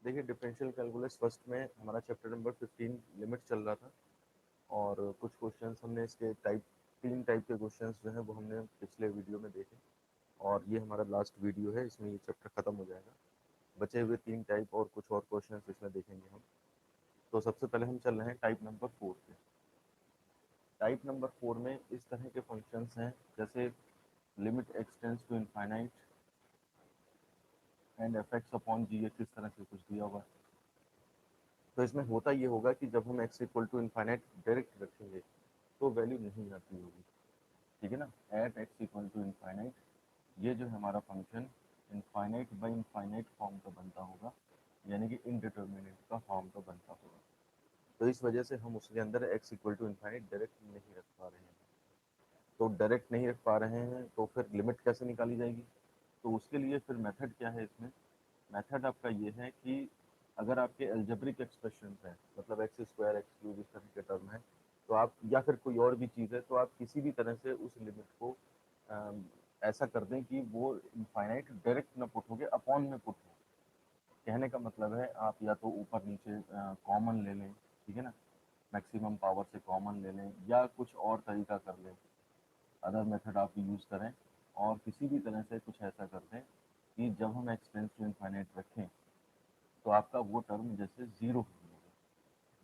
देखिए differential calculus first में हमारा चैप्टर नंबर 15 लिमिट चल रहा था और कुछ क्वेश्चंस हमने इसके तीन टाइप के क्वेश्चंस जो हैं वो हमने पिछले वीडियो में देखे और ये हमारा लास्ट वीडियो है, इसमें ये चैप्टर खत्म हो जाएगा। बचे हुए तीन टाइप और कुछ और क्वेश्चंस इसमें देखेंगे हम। तो सबसे पहले हम चल रहे हैं टाइप नंबर 4 पे। टाइप नंबर 4 में इस तरह के फंक्शंस हैं जैसे limit extends to infinite and f x upon g x, इस तरह से कुछ दिया होगा। तो इसमें होता ये होगा कि जब हम x equal to infinite direct रखेंगे तो वैल्यू नहीं आती होगी, ठीक है ना। At x equal to infinite ये जो है हमारा function infinite by infinite form का बनता होगा, यानी कि इनडिटर्मिनेट का फॉर्म का बनता होगा। तो इस वजह से हम उसके अंदर x equal to infinite direct नहीं रख पा रहे हैं। तो डायरेक्ट नहीं रख पा रहे हैं तो फिर लिमिट कैसे निकाली जाएगी? तो उसके लिए फिर मेथड क्या है इसमें? मेथड आपका ये है कि अगर आपके एल्जेब्रिक एक्सप्रेशन है, मतलब एक्स स्क्वायर एक्स क्यूब इस तरह के टर्म है, तो आप या फिर कोई और भी चीज़ है, तो आप किसी भी तरह से उस लिमिट को ऐसा कर दें कि वो इनफाइनाइट डायरेक्ट ना पुट हो गए, अपॉन में पुट हो। कहने का मतलब है आप या तो ऊपर नीचे कॉमन ले लें, ठीक है ना, मैक्सिमम पावर से कॉमन ले लें या कुछ और तरीका कर लें, अदर मेथड आप यूज़ करें और किसी भी तरह से कुछ ऐसा कर दें कि जब हम एक्सटेंस टू इनफाइनाइट रखें तो आपका वो टर्म जैसे ज़ीरो हो जाएगा।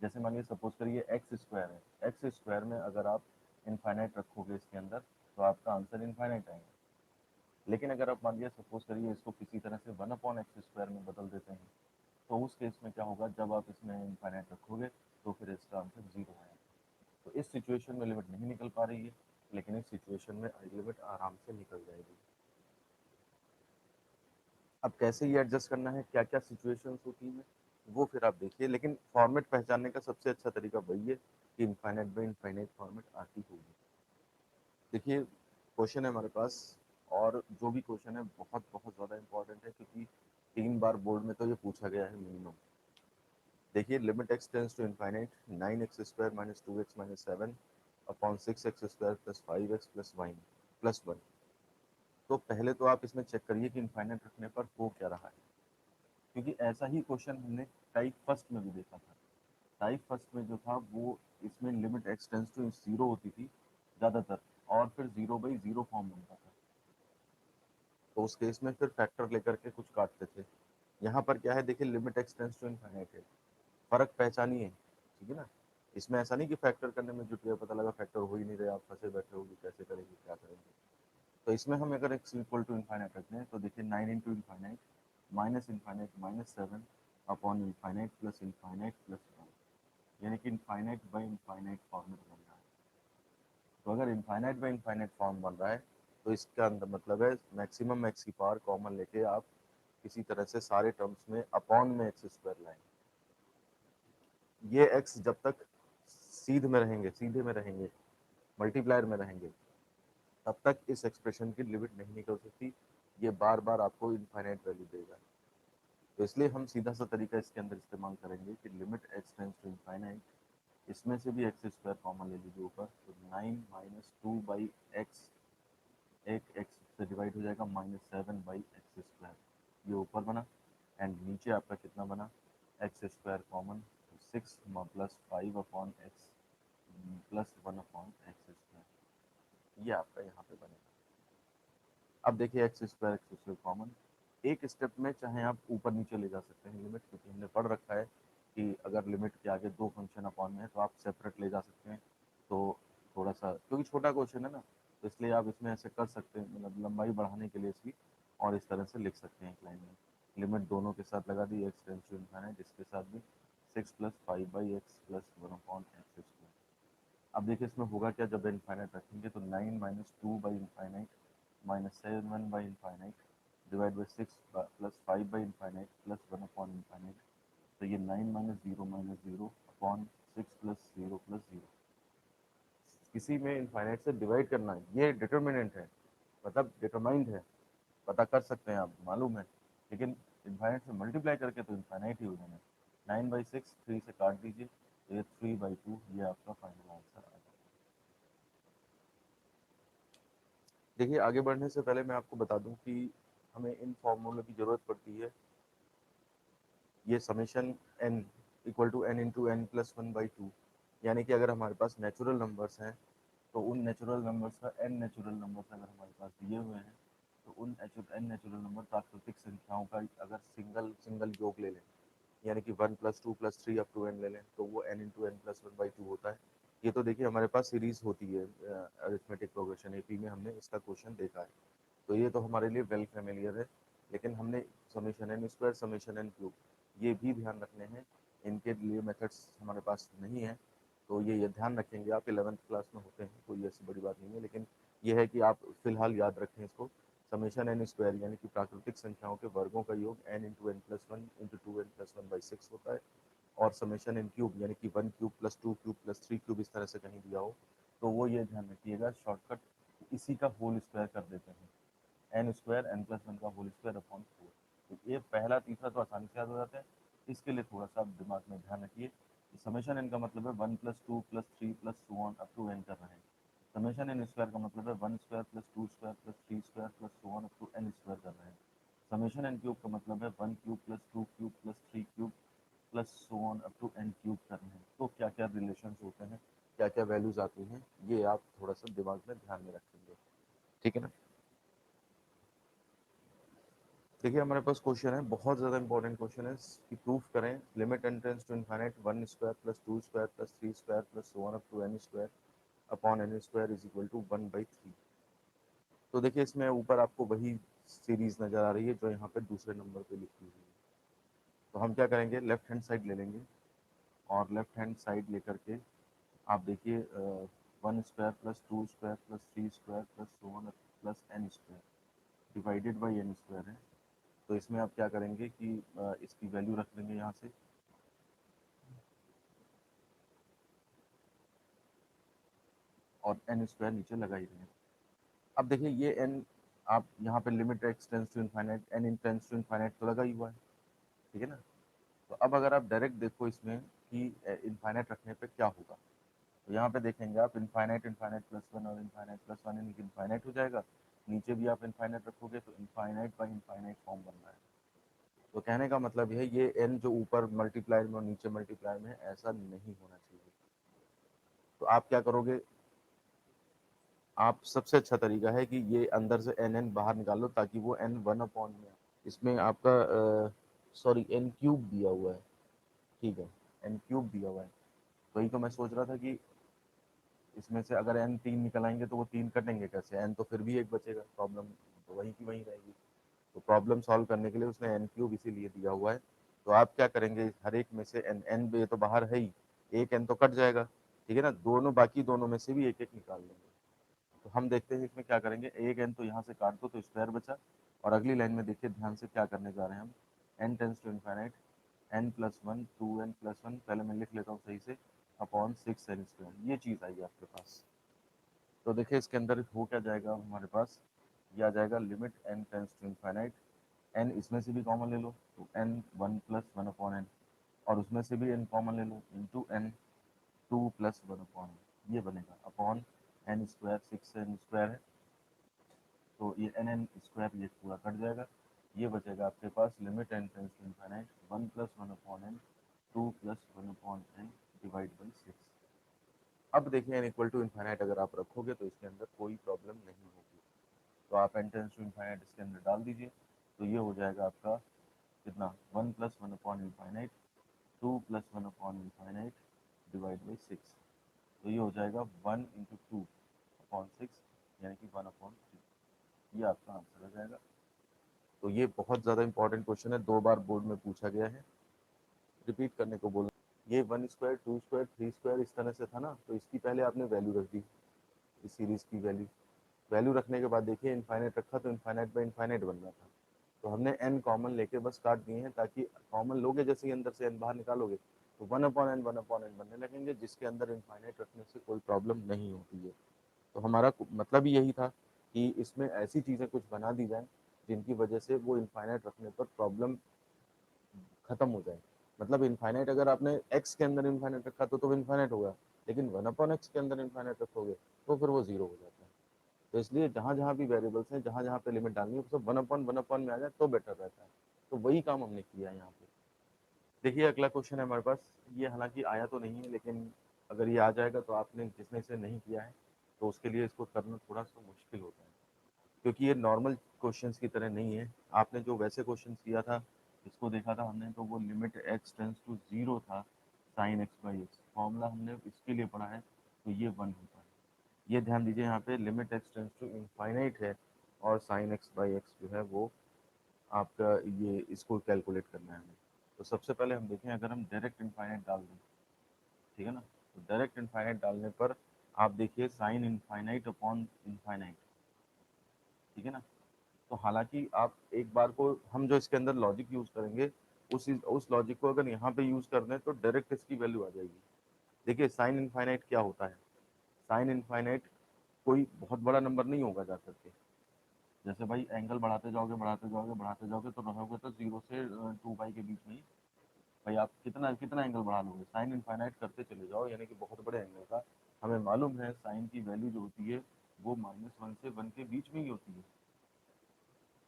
जैसे मानिए सपोज करिए एक्स स्क्वायर है, एक्स स्क्वायर में अगर आप इनफाइनाइट रखोगे इसके अंदर तो आपका आंसर इनफाइनाइट आएगा। लेकिन अगर आप मानिए सपोज करिए इसको किसी तरह से वन अपॉन एक्स स्क्वायर में बदल देते हैं तो उस केस में क्या होगा, जब आप इसमें इनफाइनाइट रखोगे तो फिर इसका आंसर ज़ीरो आएगा। तो इस सिचुएशन में लिमिट नहीं निकल पा रही है, लेकिन इस सिचुएशन में लिमिट आराम से निकल जाएगी। अब कैसे ये एडजस्ट करना है, क्या क्या सिचुएशंस होती हैं वो फिर आप देखिए, लेकिन फॉर्मेट पहचानने का सबसे अच्छा तरीका वही है कि इनफाइनाइट बाई इनफाइनाइट फॉर्मेट आती होगी। देखिए क्वेश्चन है हमारे पास, और जो भी क्वेश्चन है बहुत बहुत ज़्यादा इंपॉर्टेंट है क्योंकि 3 बार बोर्ड में तो ये पूछा गया है मिनिमम। देखिए limit x tends to infinite 9x² minus 2x minus 7 upon 6x² plus 5x plus 1 तो पहले तो आप इसमें चेक करिए कि इनफाइनाइट रखने पर हो क्या रहा है, क्योंकि ऐसा ही क्वेश्चन हमने टाइप फर्स्ट में भी देखा था। टाइप फर्स्ट में जो था वो इसमें limit x tends to zero होती थी ज़्यादातर, और फिर जीरो बाई जीरो फॉर्म बनता था। तो उस केस में फिर फैक्टर लेकर के कुछ काटते थे। यहाँ पर क्या है, देखिए limit x tends to infinite है, फर्क पहचानिए, ठीक है ना। इसमें ऐसा नहीं कि फैक्टर करने में जुट गया, पता लगा फैक्टर हो ही नहीं रहे, आप फंसे बैठे होगी कैसे करेंगे क्या करेंगे। तो इसमें हम अगर एक्स इक्वल टू इनफाइनाइट रखते हैं तो देखिए 9 into infinite minus infinite minus 7 upon infinite plus 1, यानी कि इनफाइनाइट बाई इनफाइनाइट फॉर्मेट बन रहा है। तो अगर इनफाइनाइट बाई इनफाइनाइट फॉर्म बन रहा है तो इसका अंदर मतलब है मैक्सिमम एक्स की पावर कॉमन लेके आप किसी तरह से सारे टर्म्स में अपॉन में एक्स स्क्वायर लाएंगे। ये एक्स जब तक सीधे में रहेंगे, मल्टीप्लायर में रहेंगे, तब तक इस एक्सप्रेशन की लिमिट नहीं निकल सकती। ये बार बार आपको इनफाइनाइट वैल्यू देगा। तो इसलिए हम सीधा सा तरीका इसके अंदर इस्तेमाल करेंगे कि limit x tends to infinite, इसमें से भी एक्स स्क्वायर कॉमन ले लीजिए ऊपर, तो 9 माइनस 2 बाई एक्स, एक एक्स से डिवाइड हो जाएगा, माइनस 7 बाई एक्स स्क्वायर, ये ऊपर बना, एंड नीचे आपका कितना बना, x square common, 6 plus 5 upon x plus 1 upon x square, ये आपका यहाँ पे बनेगा। अब देखिए एक्स स्क्वायर कॉमन, एक स्टेप में चाहे आप ऊपर नीचे ले जा सकते हैं लिमिट, क्योंकि हमने पढ़ रखा है कि अगर लिमिट के आगे दो फंक्शन अपॉन में है तो आप सेपरेट ले जा सकते हैं। तो थोड़ा सा क्योंकि छोटा क्वेश्चन है ना, तो इसलिए आप इसमें ऐसे कर सकते हैं, मतलब लंबाई बढ़ाने के लिए इसकी, और इस तरह से लिख सकते हैं एक लाइन में। लिमिट दोनों के साथ लगा दी, एक्स टेंस टू इनफाइनाइट, इसके साथ भी 6 plus 5 by x plus 1 upon x square. अब देखिए इसमें होगा क्या, जब इनफाइनाइट रखेंगे तो 9 minus 2 by infinite minus 7 by infinite divide by 6 plus 5 by infinite plus 1 upon infinite. तो ये 9 minus zero upon 6 plus 0 plus 0। किसी में इनफाइनाइट से डिवाइड करना है, ये डिटर्मिनेंट है, मतलब डिटरमाइंड है, पता कर सकते हैं आप, मालूम है, लेकिन इनफाइनाइट से मल्टीप्लाई करके तो इनफाइनाइट ही हो जाना है। 9/6 3 से काट दीजिए तो ये 3/2, ये आपका फाइनल आंसर आ जाएगा। देखिए आगे बढ़ने से पहले मैं आपको बता दूं कि हमें इन फॉर्मूलों की ज़रूरत पड़ती है ये summation n equal to n into n plus one by two, यानी कि अगर हमारे पास नेचुरल नंबर्स हैं तो उन नेचुरल नंबर्स का n नेचुरल नंबर्स अगर हमारे पास दिए हुए हैं तो उन n नेचुरल नंबर प्राकृतिक संख्याओं का अगर सिंगल योग ले लें, यानी कि 1 plus 2 plus 3 up to n ले लें, तो वो n into n plus one by two होता है। ये तो देखिए हमारे पास सीरीज होती है अरिथमेटिक प्रोग्रेशन एपी में, हमने इसका क्वेश्चन देखा है, तो ये तो हमारे लिए वेल फेमिलियर है। लेकिन हमने summation n square summation n cube ये भी ध्यान रखने हैं, इनके लिए मेथड्स हमारे पास नहीं है, तो ये ध्यान रखेंगे आप, 11th क्लास में होते हैं, कोई ऐसी बड़ी बात नहीं है, लेकिन ये है कि आप फिलहाल याद रखें इसको। समेशन एन स्क्वायर यानी कि प्राकृतिक संख्याओं के वर्गों का योग n into n plus one into two n plus one by six होता है, और समेशन एन क्यूब यानी कि 1 cube plus 2 cube plus 3 cube इस तरह से कहीं दिया हो तो वो ये ध्यान रखिएगा शॉर्टकट इसी का होल स्क्वायर कर देते हैं, n square n plus one का होल स्क्वायर अपॉन फोर। तो ये पहला तीसरा तो आसानी से याद हो जाता है, इसके लिए थोड़ा सा दिमाग में ध्यान रखिए। समेशन एन का मतलब है 1 plus 2 plus 3 plus so on up to n कर रहे हैं। समेशन एन स्क्वायर का मतलब है 1 square plus 2 square plus 3 square plus so on up to n square कर रहे हैं। समेशन एन क्यूब का मतलब है 1 cube plus 2 cube plus 3 cube plus so on up to n cube कर रहे हैं। तो क्या क्या रिलेशन होते हैं, क्या क्या वैल्यूज आती हैं, ये आप थोड़ा सा दिमाग में ध्यान में रखेंगे, ठीक है ना। देखिए हमारे पास क्वेश्चन है, बहुत ज़्यादा इंपॉर्टेंट क्वेश्चन है कि प्रूफ करें limit n tends to infinite 1 square plus 2 square plus 3 square plus so on up to n square upon n square is equal to 1/3। तो देखिए इसमें ऊपर आपको वही सीरीज नज़र आ रही है जो यहाँ पे दूसरे नंबर पे लिखी हुई है। तो हम क्या करेंगे, लेफ्ट हैंड साइड ले लेंगे, और लेफ्ट हैंड साइड लेकर के आप देखिए 1 square plus 2 square plus 3 square plus so on plus n square divided by n square है। तो इसमें आप क्या करेंगे कि इसकी वैल्यू रख लेंगे यहाँ से, और एन स्क्वायर नीचे लगा ही देंगे। अब देखिए ये एन, आप यहाँ पे limit x tends to infinite n in tends to infinite तो लगा ही हुआ है, ठीक है ना। तो अब अगर आप डायरेक्ट देखो इसमें कि इनफाइनाइट रखने पे क्या होगा, तो यहाँ पे देखेंगे आप इनफाइनाइट इनफाइनाइट प्लस वन और इनफाइनाइट प्लस वन यानी कि इनफाइनाइट हो जाएगा, नीचे भी आप इनफाइनाइट रखोगे तो इनफाइनाइट बाई इनफाइनाइट फॉर्म बन रहा है। तो कहने का मतलब है ये एन जो ऊपर मल्टीप्लायर में और नीचे मल्टीप्लायर में है ऐसा नहीं होना चाहिए। तो आप क्या करोगे, आप सबसे अच्छा तरीका है कि ये अंदर से एन एन बाहर निकालो ताकि वो एन वन अपॉन में आए। इसमें आपका सॉरी एन क्यूब दिया हुआ है, ठीक है, एन क्यूब दिया हुआ है, वही तो मैं सोच रहा था कि इसमें से अगर एन तीन निकल आएंगे तो वो तीन कटेंगे कैसे, एन तो फिर भी एक बचेगा, प्रॉब्लम तो वही की वही रहेगी। तो प्रॉब्लम सॉल्व करने के लिए उसने एन क्यूब इसीलिए दिया हुआ है। तो आप क्या करेंगे, हर एक में से एन एन ये तो बाहर है ही, एक एन तो कट जाएगा, ठीक है ना, दोनों बाकी दोनों में से भी एक एक निकाल लेंगे। तो हम देखते हैं इसमें क्या करेंगे, एक एन तो यहाँ से काट दो तो स्क्वायर बचा, और अगली लाइन में देखिए ध्यान से क्या करने जा रहे हैं हम, n tends to infinite n plus one to n plus one, पहले मैं लिख लेता हूँ सही से, अपॉन सिक्स एन स्क्वायर, ये चीज़ आई आपके पास। तो देखिए इसके अंदर हो क्या जाएगा हमारे पास, ये आ जाएगा limit n tends to infinite, n इसमें से भी कॉमन ले लो तो n one plus one upon n, और उसमें से भी एन कॉमन ले लो into n two plus one upon n, ये बनेगा upon n square, six n square है तो ये एन एन स्क्वायर ये पूरा कट जाएगा, ये बचेगा आपके पास limit n tends to infinite one plus one upon n two plus one upon n divide by six. अब देखिए एन इक्वल टू इनफाइनाइट अगर आप रखोगे तो इसके अंदर कोई प्रॉब्लम नहीं होगी, तो आप एन टेंस टू इनफाइनाइट इसके अंदर डाल दीजिए, तो ये हो जाएगा आपका कितना, one plus one upon infinite to plus one upon infinite divide by six, तो ये हो जाएगा one into two upon six यानी कि वन अपॉन थ्री, ये आपका आंसर हो जाएगा। तो ये बहुत ज़्यादा इंपॉर्टेंट क्वेश्चन है, दो बार बोर्ड में पूछा गया है, रिपीट करने को बोला। ये one square two square three square इस तरह से था ना, तो इसकी पहले आपने वैल्यू रख दी, इस सीरीज़ की वैल्यू, वैल्यू रखने के बाद देखिए इनफाइनाइट रखा तो इनफाइनाइट बाई इनफाइनाइट बन रहा था, तो हमने एन कॉमन लेके बस काट दिए हैं, ताकि कॉमन लोगे जैसे ही अंदर से एन बाहर निकालोगे तो वन अपॉन एन बनने लगेंगे, जिसके अंदर इनफाइनाइट रखने से कोई प्रॉब्लम नहीं होती है। तो हमारा मतलब यही था कि इसमें ऐसी चीज़ें कुछ बना दी जाए जिनकी वजह से वो इनफाइनाइट रखने पर प्रॉब्लम खत्म हो जाए। मतलब इनफाइनाइट अगर आपने एक्स के अंदर इनफाइनाइट रखा तो इनफाइनाइट होगा, लेकिन वन अपॉन एक्स के अंदर इनफाइनाइट रखोगे तो फिर वो जीरो हो जाता है। तो इसलिए जहाँ जहाँ भी वेरिएबल्स हैं, जहाँ जहाँ पे लिमिट डालनी है, सब वन अपॉन में आ जाए तो बेटर रहता है। तो वही काम हमने किया है यहाँ पे। देखिए अगला क्वेश्चन है हमारे पास, ये हालांकि आया तो नहीं है, लेकिन अगर ये आ जाएगा तो आपने जिसने इसे नहीं किया है तो उसके लिए इसको करना थोड़ा सा मुश्किल होता है, क्योंकि ये नॉर्मल क्वेश्चंस की तरह नहीं है। आपने जो वैसे क्वेश्चंस किया था, इसको देखा था हमने, तो वो limit x tends to zero था sine x by x, formula हमने इसके लिए पढ़ा है, तो ये वन होता है। ये ध्यान दीजिए, यहाँ पे limit x tends to infinite है और साइन एक्स बाई एक्स जो है वो आपका, ये इसको कैलकुलेट करना है हमें। तो सबसे पहले हम देखें, अगर हम डायरेक्ट इनफाइनाइट डाल दें, ठीक है ना, तो डायरेक्ट इनफाइनाइट डालने पर आप देखिए साइन इनफाइनाइट अपॉन इनफाइनाइट, ठीक है ना। तो हालांकि आप एक बार को, हम जो इसके अंदर लॉजिक यूज करेंगे उस लॉजिक को अगर यहाँ पे यूज कर दें तो डायरेक्ट इसकी वैल्यू आ जाएगी। देखिए साइन इनफाइनाइट क्या होता है, साइन इनफाइनाइट कोई बहुत बड़ा नंबर नहीं होगा जा करके। जैसे भाई एंगल बढ़ाते जाओगे बढ़ाते जाओगे बढ़ाते जाओगे तो रहोगे तो जीरो से टू पाई के बीच में ही। भाई आप कितना कितना एंगल बढ़ा लोगे, साइन इनफाइनाइट करते चले जाओ, यानी कि बहुत बड़े एंगल का। हमें मालूम है साइन की वैल्यू जो होती है वो -1 से 1 के बीच में ही होती है,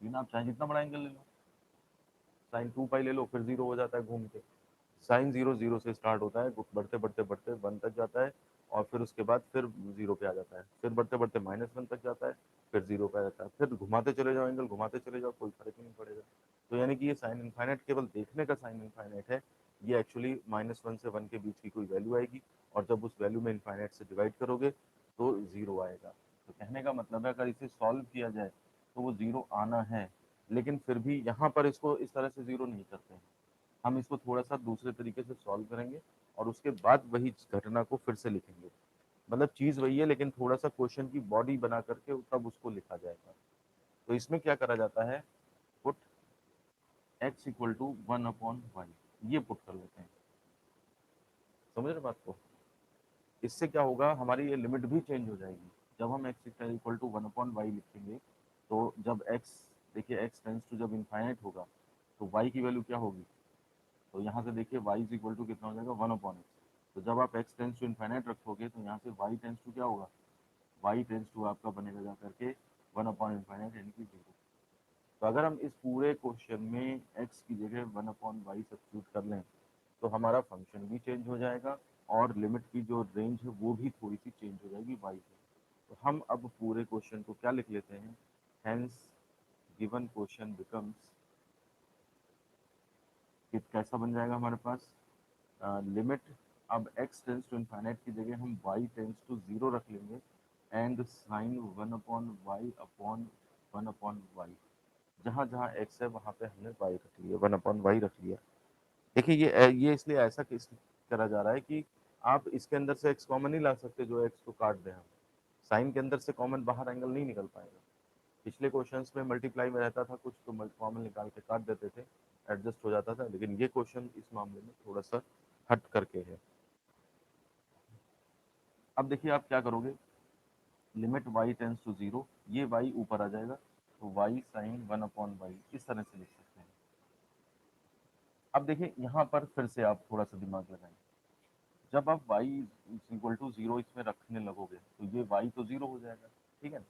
लेकिन आप चाहे जितना बड़ा एंगल ले लो, साइन टू पाई ले लो फिर जीरो हो जाता है घूम के। साइन जीरो जीरो से स्टार्ट होता है, बढ़ते बढ़ते बढ़ते वन तक जाता है, और फिर उसके बाद फिर जीरो पे आ जाता है, फिर बढ़ते बढ़ते -1 तक जाता है, फिर जीरो पे आ जाता है, फिर घुमाते चले जाओ एंगल, घुमाते चले जाओ, कोई फर्क ही नहीं पड़ेगा। तो यानी कि ये साइन इनफाइनाइट केवल देखने का साइन इनफाइनाइट है, ये एक्चुअली -1 से 1 के बीच की कोई वैल्यू आएगी, और जब उस वैल्यू में इनफाइनाइट से डिवाइड करोगे तो जीरो आएगा। तो कहने का मतलब है अगर इसे सॉल्व किया जाए तो वो जीरो आना है, लेकिन फिर भी यहाँ पर इसको इस तरह से जीरो नहीं करते हैं, हम इसको थोड़ा सा दूसरे तरीके से सॉल्व करेंगे और उसके बाद वही घटना को फिर से लिखेंगे। मतलब चीज वही है, लेकिन थोड़ा सा क्वेश्चन की बॉडी बना करके तब उसको लिखा जाएगा। तो इसमें क्या करा जाता है, put x equal to 1/y, ये पुट कर लेते हैं। समझ रहे बात को? इससे क्या होगा, हमारी ये लिमिट भी चेंज हो जाएगी। जब हम x इक्वल टू 1/y लिखेंगे तो जब x, देखिए x टेंस टू जब इनफाइनाइट होगा तो y की वैल्यू क्या होगी, तो यहाँ से देखिए y इज इक्वल टू कितना हो जाएगा 1/x। तो जब आप x टेंस टू इनफाइनाइट रखोगे तो यहाँ से y टेंस टू क्या होगा, y टेंस टू आपका बनेगा जा करके 1/इनफाइनाइट यानी कि जीरो। तो अगर हम इस पूरे क्वेश्चन में x की जगह 1/y सब्स्टिट्यूट कर लें तो हमारा फंक्शन भी चेंज हो जाएगा और लिमिट की जो रेंज है वो भी थोड़ी सी चेंज हो जाएगी y से। तो हम अब पूरे क्वेश्चन को क्या लिख लेते हैं, हेंस गिवन क्वेश्चन बिकम्स, कैसा बन जाएगा हमारे पास, लिमिट, अब x टेंस टू इनफाइनाइट की जगह हम y टेंस टू जीरो रख लेंगे, and sign 1/y upon 1/y, जहाँ जहाँ x है वहाँ पे हमने y रख लिया, 1/y रख लिया। देखिए ये इसलिए ऐसा किस करा जा रहा है कि आप इसके अंदर से x कॉमन नहीं ला सकते, जो x को काट दें हम, साइन के अंदर से कॉमन बाहर एंगल नहीं निकल पाएगा। पिछले क्वेश्चंस में मल्टीप्लाई में रहता था कुछ तो कॉमन निकाल के काट देते थे, एडजस्ट हो जाता था, लेकिन ये क्वेश्चन इस मामले में थोड़ा सा हट करके है। अब देखिए आप क्या करोगे, limit y tends to zero, ये y ऊपर आ जाएगा तो y साइन 1/y इस तरह से लिख सकते हैं। अब देखिए यहाँ पर फिर से आप थोड़ा सा दिमाग लगाएं, जब आप y इक्वल टू जीरो इसमें रखने लगोगे तो ये y तो जीरो हो जाएगा, ठीक है।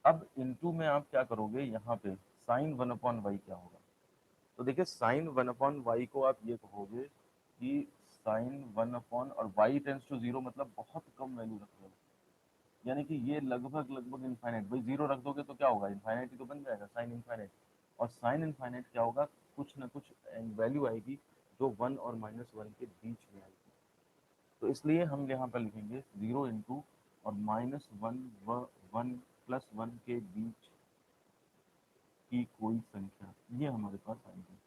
अब इनटू में आप क्या करोगे, यहाँ पे साइन 1/y क्या होगा, तो देखिए साइन 1/y को आप ये कहोगे कि साइन 1 और y टेंस टू जीरो मतलब बहुत कम वैल्यू रख रहे हो, यानी कि ये लगभग लगभग इनफाइनाइट, भाई जीरो रख दोगे तो क्या होगा, इनफाइनाइट ही तो बन जाएगा साइन इनफाइनाइट। और साइन इनफाइनाइट क्या होगा, कुछ ना कुछ वैल्यू आएगी जो 1 और -1 के बीच में आएगी। तो इसलिए हम यहाँ पर लिखेंगे जीरो इंटू और -1 व 1 + 1 के बीच की कोई संख्या, ये हमारे पास आएगी।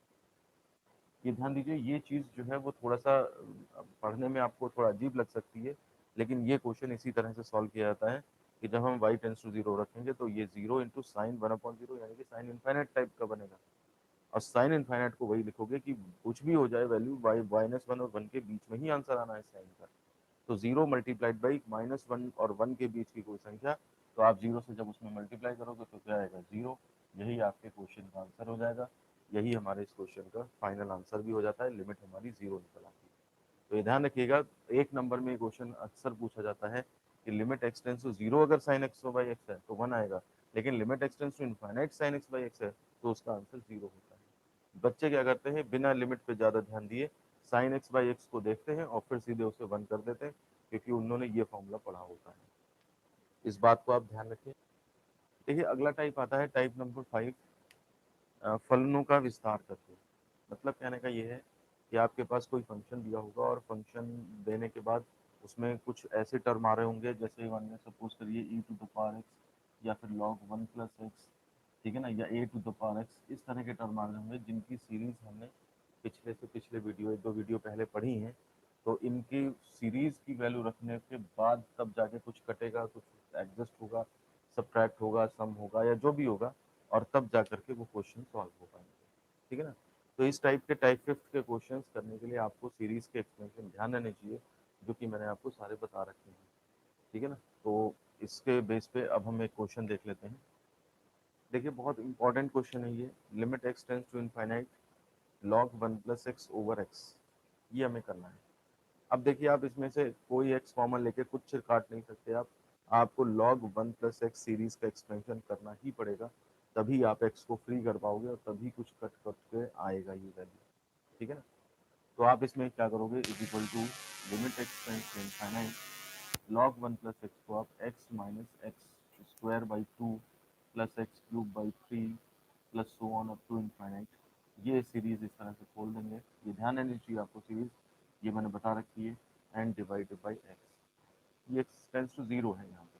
ये ध्यान दीजिए, ये चीज़ जो है वो थोड़ा सा पढ़ने में आपको थोड़ा अजीब लग सकती है, लेकिन ये क्वेश्चन इसी तरह से सॉल्व किया जाता है कि जब हम y टेंस टू जीरो रखेंगे तो ये जीरो इंटू साइन 1/0 यानी कि साइन इनफाइनाइट टाइप का बनेगा। और साइन इनफाइनाइट को वही लिखोगे कि कुछ भी हो जाए वैल्यू, -1 और 1 के बीच में ही आंसर आना है साइन का। तो जीरो मल्टीप्लाइड बाई -1 और 1 के बीच की कोई संख्या, तो आप जीरो से जब उसमें मल्टीप्लाई करोगे तो क्या आएगा, जीरो। यही आपके क्वेश्चन का आंसर हो जाएगा, यही हमारे इस क्वेश्चन का फाइनल आंसर भी हो जाता है, लिमिट हमारी जीरो निकल आती है। तो ये ध्यान रखिएगा, एक नंबर में क्वेश्चन अक्सर पूछा जाता है कि limit x tends to zero अगर साइन एक्स बाई एक्स है तो 1 आएगा, लेकिन limit x tends to infinite sine x by x है तो उसका आंसर जीरो होता है। बच्चे क्या करते हैं, बिना लिमिट पे ज़्यादा ध्यान दिए साइन एक्स बाई एक्स को देखते हैं और फिर सीधे उसे 1 कर देते हैं, क्योंकि उन्होंने ये फॉर्मूला पढ़ा होता है। इस बात को आप ध्यान रखिए। देखिए अगला टाइप आता है टाइप नंबर 5, फलनों का विस्तार करके। मतलब कहने का ये है कि आपके पास कोई फंक्शन दिया होगा और फंक्शन देने के बाद उसमें कुछ ऐसे टर्म आ रहे होंगे, जैसे वन में सपोज करिए ई टू द पावर एक्स या फिर लॉग 1 + x, ठीक है ना, या ए टू द पावर एक्स, इस तरह के टर्म आ रहे होंगे जिनकी सीरीज हमने पिछले से पिछले वीडियो 1-2 वीडियो पहले पढ़ी हैं। तो इनकी सीरीज की वैल्यू रखने के बाद तब जाके कुछ कटेगा, कुछ एडजस्ट होगा, सब्ट्रैक्ट होगा, सम होगा या जो भी होगा, और तब जा करके वो क्वेश्चन सॉल्व हो पाएंगे, ठीक है ना। तो इस टाइप के टाइप फिफ्थ के क्वेश्चंस करने के लिए आपको सीरीज के एक्सप्लेनेशन ध्यान रहने चाहिए, जो कि मैंने आपको सारे बता रखे हैं, ठीक है ना। तो इसके बेस पे अब हम एक क्वेश्चन देख लेते हैं। देखिए बहुत इंपॉर्टेंट क्वेश्चन है ये, limit x tends to infinite log 1 + x over x, ये हमें करना है। अब देखिए आप इसमें से कोई x कॉमन लेके कुछ काट नहीं सकते आप, आपको log 1 + x सीरीज का एक्सपेंशन करना ही पड़ेगा, तभी आप x को फ्री कर पाओगे और तभी कुछ कट कट के आएगा ये वैल्यू, ठीक है ना। तो आप इसमें क्या करोगे, is equal to limit x tends to infinite log 1 + x को आप x - x²/2 + x³/3 plus so on up to infinite, ये सीरीज इस तरह से खोल देंगे। ये ध्यान रहनी चाहिए आपको सीरीज, ये मैंने बता रखी है, एंड डिवाइडेड बाई एक्स, ये एक्स टेंस टू 0 है यहाँ पे,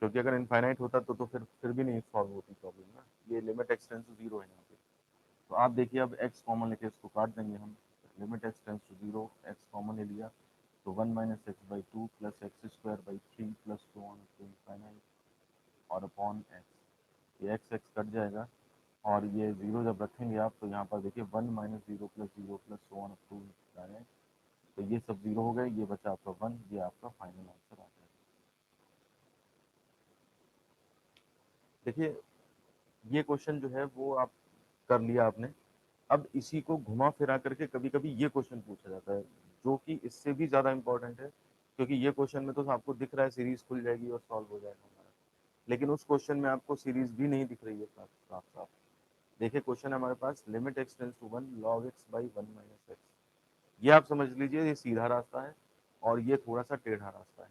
क्योंकि अगर इनफाइनाइट होता तो फिर भी नहीं सॉल्व होती प्रॉब्लम ना। ये लिमिट एक्स टेंस टू 0 है यहाँ पे। तो आप देखिए अब एक्स कॉमन लेके इसको काट देंगे हम, limit x tends to 0, x common ले लिया, तो 1 - x/2 + x²/3 plus so on up to infinite और अपॉन एक्स, ये एक्स एक्स कट जाएगा और ये 0 जब रखेंगे आप तो यहाँ पर देखिए 1 - 0 + 0 plus so on up to infinite, तो ये सब 0 हो गए, ये बचा आपका 1, ये आपका फाइनल आंसर आ जाएगा। देखिए ये क्वेश्चन जो है वो आप कर लिया आपने। अब इसी को घुमा फिरा करके कभी कभी ये क्वेश्चन पूछा जाता है, जो कि इससे भी ज़्यादा इंपॉर्टेंट है, क्योंकि ये क्वेश्चन में तो आपको दिख रहा है सीरीज खुल जाएगी और सॉल्व हो जाएगा हमारा, लेकिन उस क्वेश्चन में आपको सीरीज भी नहीं दिख रही है साफ साफ साफ। देखिए क्वेश्चन है हमारे पास, limit x tends to 1 log x/1 - x, ये आप समझ लीजिए ये सीधा रास्ता है और ये थोड़ा सा टेढ़ा रास्ता है,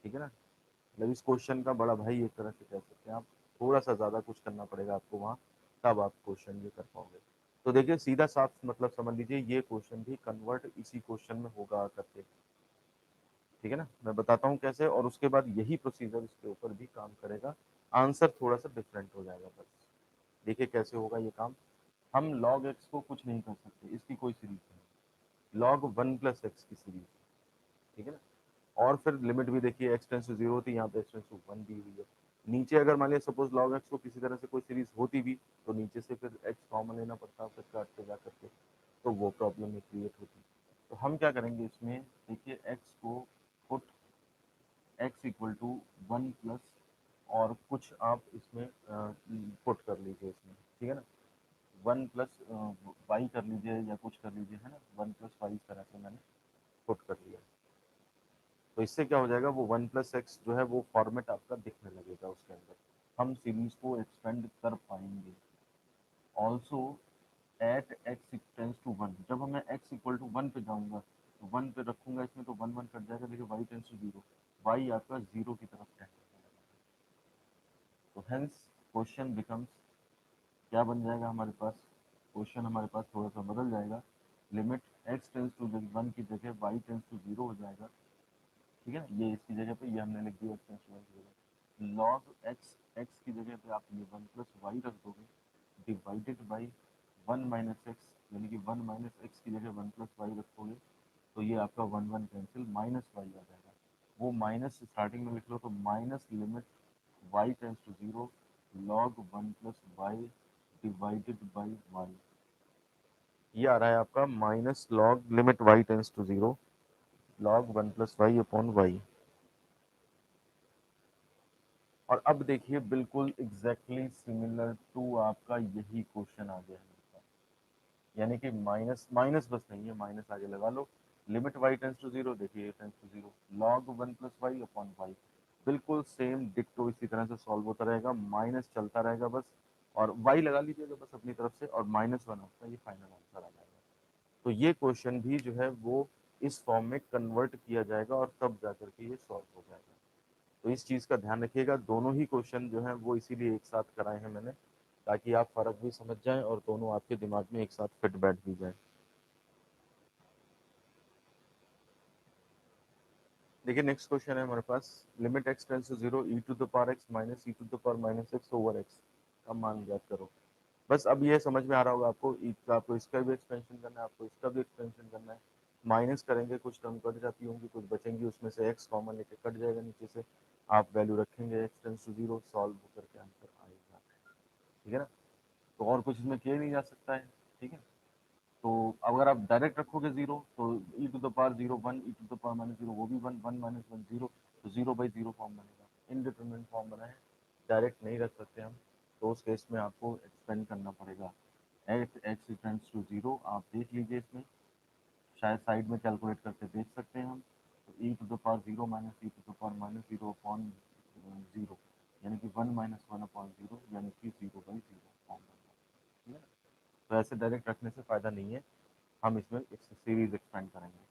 ठीक है ना। मतलब इस क्वेश्चन का बड़ा भाई एक तरह से कह सकते हैं आप, थोड़ा सा ज़्यादा कुछ करना पड़ेगा आपको वहाँ, तब आप क्वेश्चन ये कर पाओगे। तो देखिए सीधा साफ मतलब समझ लीजिए ये क्वेश्चन भी कन्वर्ट इसी क्वेश्चन में होगा करके, ठीक है ना। मैं बताता हूँ कैसे, और उसके बाद यही प्रोसीजर इसके ऊपर भी काम करेगा, आंसर थोड़ा सा डिफरेंट हो जाएगा बस। देखिए कैसे होगा ये काम। हम log x को कुछ नहीं कर सकते, इसकी कोई सीरीज नहीं, log 1 + x की सीरीज, ठीक है ना। और फिर लिमिट भी देखिए x टेंस टू 0 थी, यहाँ पे x टेंस टू 1 दी हुई है। नीचे अगर मान लिया सपोज log x को किसी तरह से कोई सीरीज होती भी, तो नीचे से फिर x कॉमन लेना पड़ता, फिर काट के जा करके, तो वो प्रॉब्लम में क्रिएट होती। तो हम क्या करेंगे इसमें, देखिए x को put x equal to 1 plus और कुछ आप इसमें पुट कर लीजिए इसमें, ठीक है ना, 1 प्लस वाई कर लीजिए या कुछ कर लीजिए, है ना, 1 + y इस तरह से मैंने पुट कर लिया। तो इससे क्या हो जाएगा, वो 1 + x जो है वो फॉर्मेट आपका दिखने लगेगा उसके अंदर, हम सीरीज को एक्सपेंड कर पाएंगे। Also at x tends to 1, जब मैं x इक्वल टू 1 पे जाऊंगा तो 1 पे रखूंगा इसमें, तो 1 1 कट जाएगा, देखिए y टेंस टू 0, y आपका 0 की तरफ टेंड करने लगेगा। तो हेंस क्वेश्चन बिकम्स, क्या बन जाएगा हमारे पास, क्वेश्चन हमारे पास थोड़ा सा बदल जाएगा, लिमिट x टेंस टू 1 की जगह y टेंस टू 0 हो जाएगा, ठीक है। ये इसकी जगह पे ये हमने लिख दिया x टेंस टू 1 की जगह, log x, x की जगह पे आप ये 1 + y रख दोगे, डिवाइडेड बाई 1 - x, यानी कि 1 - x की जगह 1 + y रखोगे, तो ये आपका 1 1 कैंसिल, माइनस वाई आ जाएगा, वो माइनस स्टार्टिंग में लिख लो, तो minus limit y tends to 0 log 1 + y divided by y, ये आ रहा है आपका minus log limit y tends to 0 log 1 + y upon y। और अब देखिए बिल्कुल एग्जैक्टली सिमिलर टू आपका यही क्वेश्चन आ गया है, यानी कि माइनस माइनस बस नहीं है, माइनस आगे लगा लो, लिमिट y टेंस टू 0, देखिए tends to 0 log 1 + y upon y, बिल्कुल सेम डिक्टो इसी तरह से सॉल्व होता रहेगा, माइनस चलता रहेगा बस, और y लगा लीजिएगा बस अपनी तरफ से, और -1 आपका ये फाइनल आंसर आ जाएगा। तो ये क्वेश्चन भी जो है वो इस फॉर्म में कन्वर्ट किया जाएगा और तब जाकर के ये सॉल्व हो जाएगा। तो इस चीज़ का ध्यान रखिएगा, दोनों ही क्वेश्चन जो है वो इसीलिए एक साथ कराए हैं मैंने, ताकि आप फर्क भी समझ जाएं और दोनों आपके दिमाग में एक साथ फिट बैठ भी जाए। देखिए नेक्स्ट क्वेश्चन है हमारे पास, limit x tends to 0 e to the power x minus e to the power minus x over x का मान ज्ञात करो। बस अब ये समझ में आ रहा होगा आपको, आपको इसका भी एक्सपेंशन करना है, आपको इसका भी एक्सपेंशन करना है। माइनस करेंगे, कुछ टर्म कट जाती होंगी, कुछ बचेंगी, उसमें से x कॉमन लेके कट जाएगा नीचे से, आप वैल्यू रखेंगे x टेंड्स टू 0, सॉल्व होकर के आंसर आएगा। ठीक है ना, तो और कुछ इसमें किया नहीं जा सकता है। ठीक है, तो अगर आप डायरेक्ट रखोगे 0 तो e to the power 0 1, e to the power minus 0 वो भी 1, 1 माइनस 1 0, तो 0/0 फॉर्म बनेगा। इनडिटरमिनेट फॉर्म बना है, डायरेक्ट नहीं रख सकते हम, तो उस केस में आपको एक्सपेंड करना पड़ेगा। x टेंड्स टू 0 आप देख लीजिए, इसमें शायद साइड में कैलकुलेट करके देख सकते हैं हम। तो e to the power 0 minus e to the power minus 0 upon 0, यानी कि 1 माइनस 1 अपॉन 0, यानी कि 0/0 फॉर्म बनेगा। ठीक है ना, तो ऐसे डायरेक्ट रखने से फ़ायदा नहीं है, हम इसमें एक सीरीज एक्सपेंड करेंगे।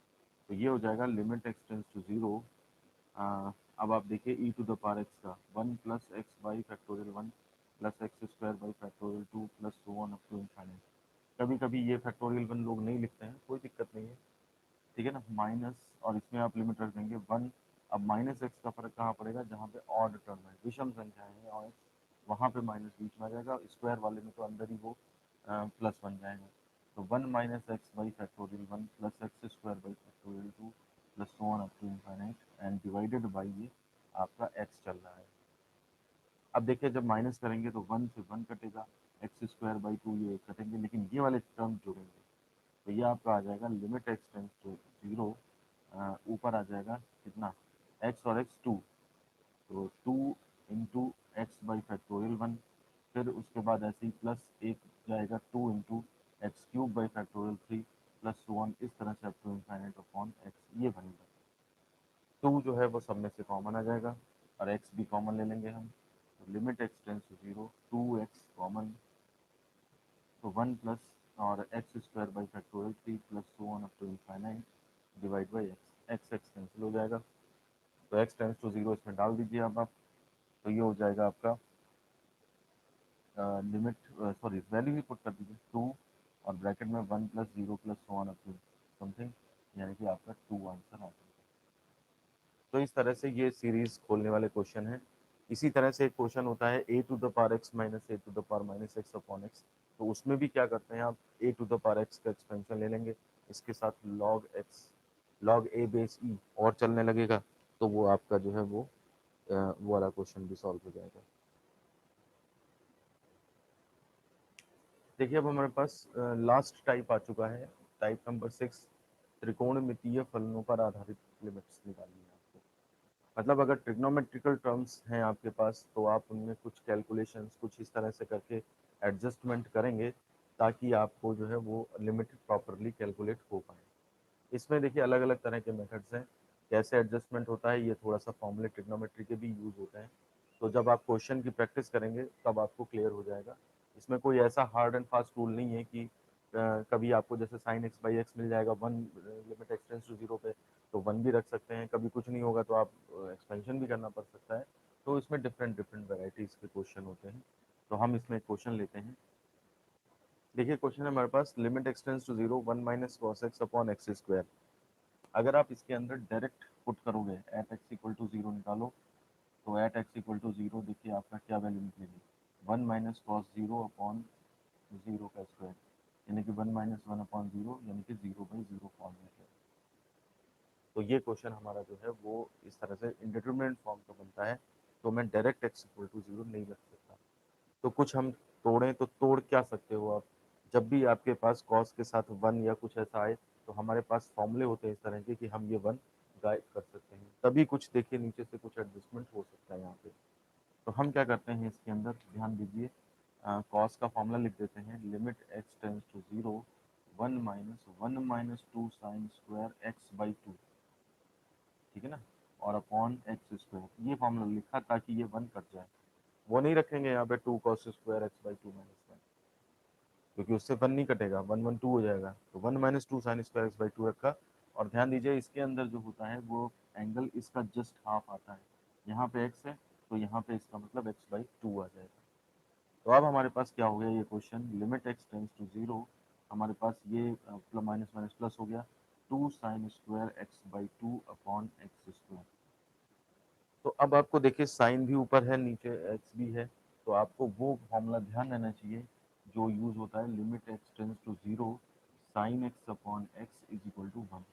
तो ये हो जाएगा लिमिट x टेंड्स टू 0। अब आप देखिए e to the power x का 1 plus x by factorial 1 plus x square by factorial 2 plus so on up to infinite. कभी कभी ये फैक्टोरियल 1 लोग नहीं लिखते हैं, कोई दिक्कत नहीं है। ठीक है ना, माइनस, और इसमें आप लिमिट रख देंगे 1। अब माइनस एक्स का फर्क कहाँ पड़ेगा, जहाँ पे ऑड टर्म है, विषम संख्या है और वहाँ पे माइनस बीच में आ जाएगा, स्क्वायर वाले में तो अंदर ही वो प्लस बन जाएगा। तो 1 minus x by factorial 1 plus x square by factorial 2 plus so on up to infinite and divided by ये आपका एक्स चल रहा है। अब देखिए जब माइनस करेंगे तो 1 से 1 कटेगा, एक्स स्क्वायर बाई 2 ये कटेंगे, लेकिन ये वाले टर्म जुड़ेंगे। तो ये आपका आ जाएगा लिमिट एक्स टेंड्स टू 0, ऊपर आ जाएगा कितना, एक्स और एक्स 2, तो 2 इंटू एक्स बाई फैक्टोरियल 1, फिर उसके बाद ऐसे ही प्लस एक जाएगा 2 into x cube by factorial 3 plus so on, इस तरह से up to infinite upon x ये बनेगा। 2 जो है वो सब में से कॉमन आ जाएगा और एक्स भी कॉमन ले लेंगे हम, तो limit x tends to 0, 2x common, तो 1 प्लस और x square by factorial 3 plus so on up to infinite divide by x, x x cancel हो जाएगा, तो एक्स टेंड्स टू 0 इसमें डाल दीजिए अब आप, तो ये हो जाएगा आपका लिमिट, सॉरी वैल्यू ही पुट कर दीजिए 2 और ब्रैकेट में 1 plus 0 plus so on up to something, यानी कि आपका 2 आंसर आ जाएगा। तो इस तरह से ये सीरीज खोलने वाले क्वेश्चन है। इसी तरह से एक क्वेश्चन होता है a to the power x minus a to the power minus x upon x, तो उसमें भी क्या करते हैं आप, a to the power x का एक्सपेंशन ले लेंगे, इसके साथ log x log a base e और चलने लगेगा, तो वो आपका जो है वो वाला क्वेश्चन भी सॉल्व हो जाएगा। देखिए अब हमारे पास लास्ट टाइप आ चुका है, टाइप नंबर 6, त्रिकोणमितीय फलनों पर आधारित लिमिट्स निकालनी है आपको। मतलब अगर ट्रिग्नोमेट्रिकल टर्म्स हैं आपके पास, तो आप उनमें कुछ कैलकुलेशंस कुछ इस तरह से करके एडजस्टमेंट करेंगे, ताकि आपको जो है वो लिमिट प्रॉपरली कैलकुलेट हो पाए। इसमें देखिए अलग अलग तरह के मेथड्स हैं, कैसे एडजस्टमेंट होता है, ये थोड़ा सा फॉर्मूले ट्रिग्नोमेट्री के भी यूज़ होते हैं, तो जब आप क्वेश्चन की प्रैक्टिस करेंगे तब आपको क्लियर हो जाएगा। इसमें कोई ऐसा हार्ड एंड फास्ट रूल नहीं है कि कभी आपको जैसे साइन एक्स बाई एक्स मिल जाएगा 1 लिमिट एक्स टेंड्स टू 0 पे, तो 1 भी रख सकते हैं, कभी कुछ नहीं होगा तो आप एक्सपेंशन भी करना पड़ सकता है। तो इसमें डिफरेंट डिफरेंट वेराइटीज़ के क्वेश्चन होते हैं, तो हम इसमें क्वेश्चन लेते हैं। देखिए क्वेश्चन है हमारे पास, limit x tends to 0 1 minus cos x upon x square. अगर आप इसके अंदर डायरेक्ट पुट करोगे एट एक्स इक्वल टू 0 निकालो, तो एट एक्स इक्वल टू 0 देखिए आपका क्या वैल्यू निकलेगी, 1 माइनस कॉस 0 अपॉन 0 का स्क्वायर, यानी कि 1 माइनस 1 अपॉन 0, यानी कि 0/0 फॉर्म में है। तो ये क्वेश्चन हमारा जो है वो इस तरह से इंडिटरमिनेट फॉर्म का बनता है, तो मैं डायरेक्ट एक्स इक्वल टू 0 नहीं रख सकता। तो कुछ हम तोड़ें, तो तोड़ क्या सकते हो आप, जब भी आपके पास कॉस के साथ 1 या कुछ ऐसा आए, तो हमारे पास फॉर्मूले होते हैं इस तरह के कि हम ये 1 गायब कर सकते हैं, तभी कुछ देखिए नीचे से कुछ एडजस्टमेंट हो सकता है यहाँ पे। तो हम क्या करते हैं इसके अंदर, ध्यान दीजिए, कॉस का फॉर्मूला लिख देते हैं, limit x tends to 0 1 minus 2 sine square x by 2, ठीक है ना, और अपॉन एक्स स्क्वायर, ये फॉर्मूला लिखा ताकि ये 1 कट जाए, वो नहीं रखेंगे यहाँ पे 2 cos square x by to minus one, क्योंकि उससे 1 नहीं कटेगा, 1 1 2 हो जाएगा, तो 1 minus two sign square x by to रखा। और ध्यान दीजिए इसके अंदर जो होता है वो एंगल इसका जस्ट हाफ आता है, यहाँ पे एक्स है तो यहाँ पे इसका मतलब एक्स बाई टू आ जाएगा। तो अब हमारे पास क्या हो गया ये question, limit x tends to zero, हमारे पास ये प्लस माइनस माइनस प्लस हो गया, 2 sine square x by two upon x square. तो अब आपको देखिए साइन भी ऊपर है नीचे एक्स भी है, तो आपको वो फॉर्मूला ध्यान रहना चाहिए जो यूज होता है, limit x tends to zero sine x upon x is equal to one.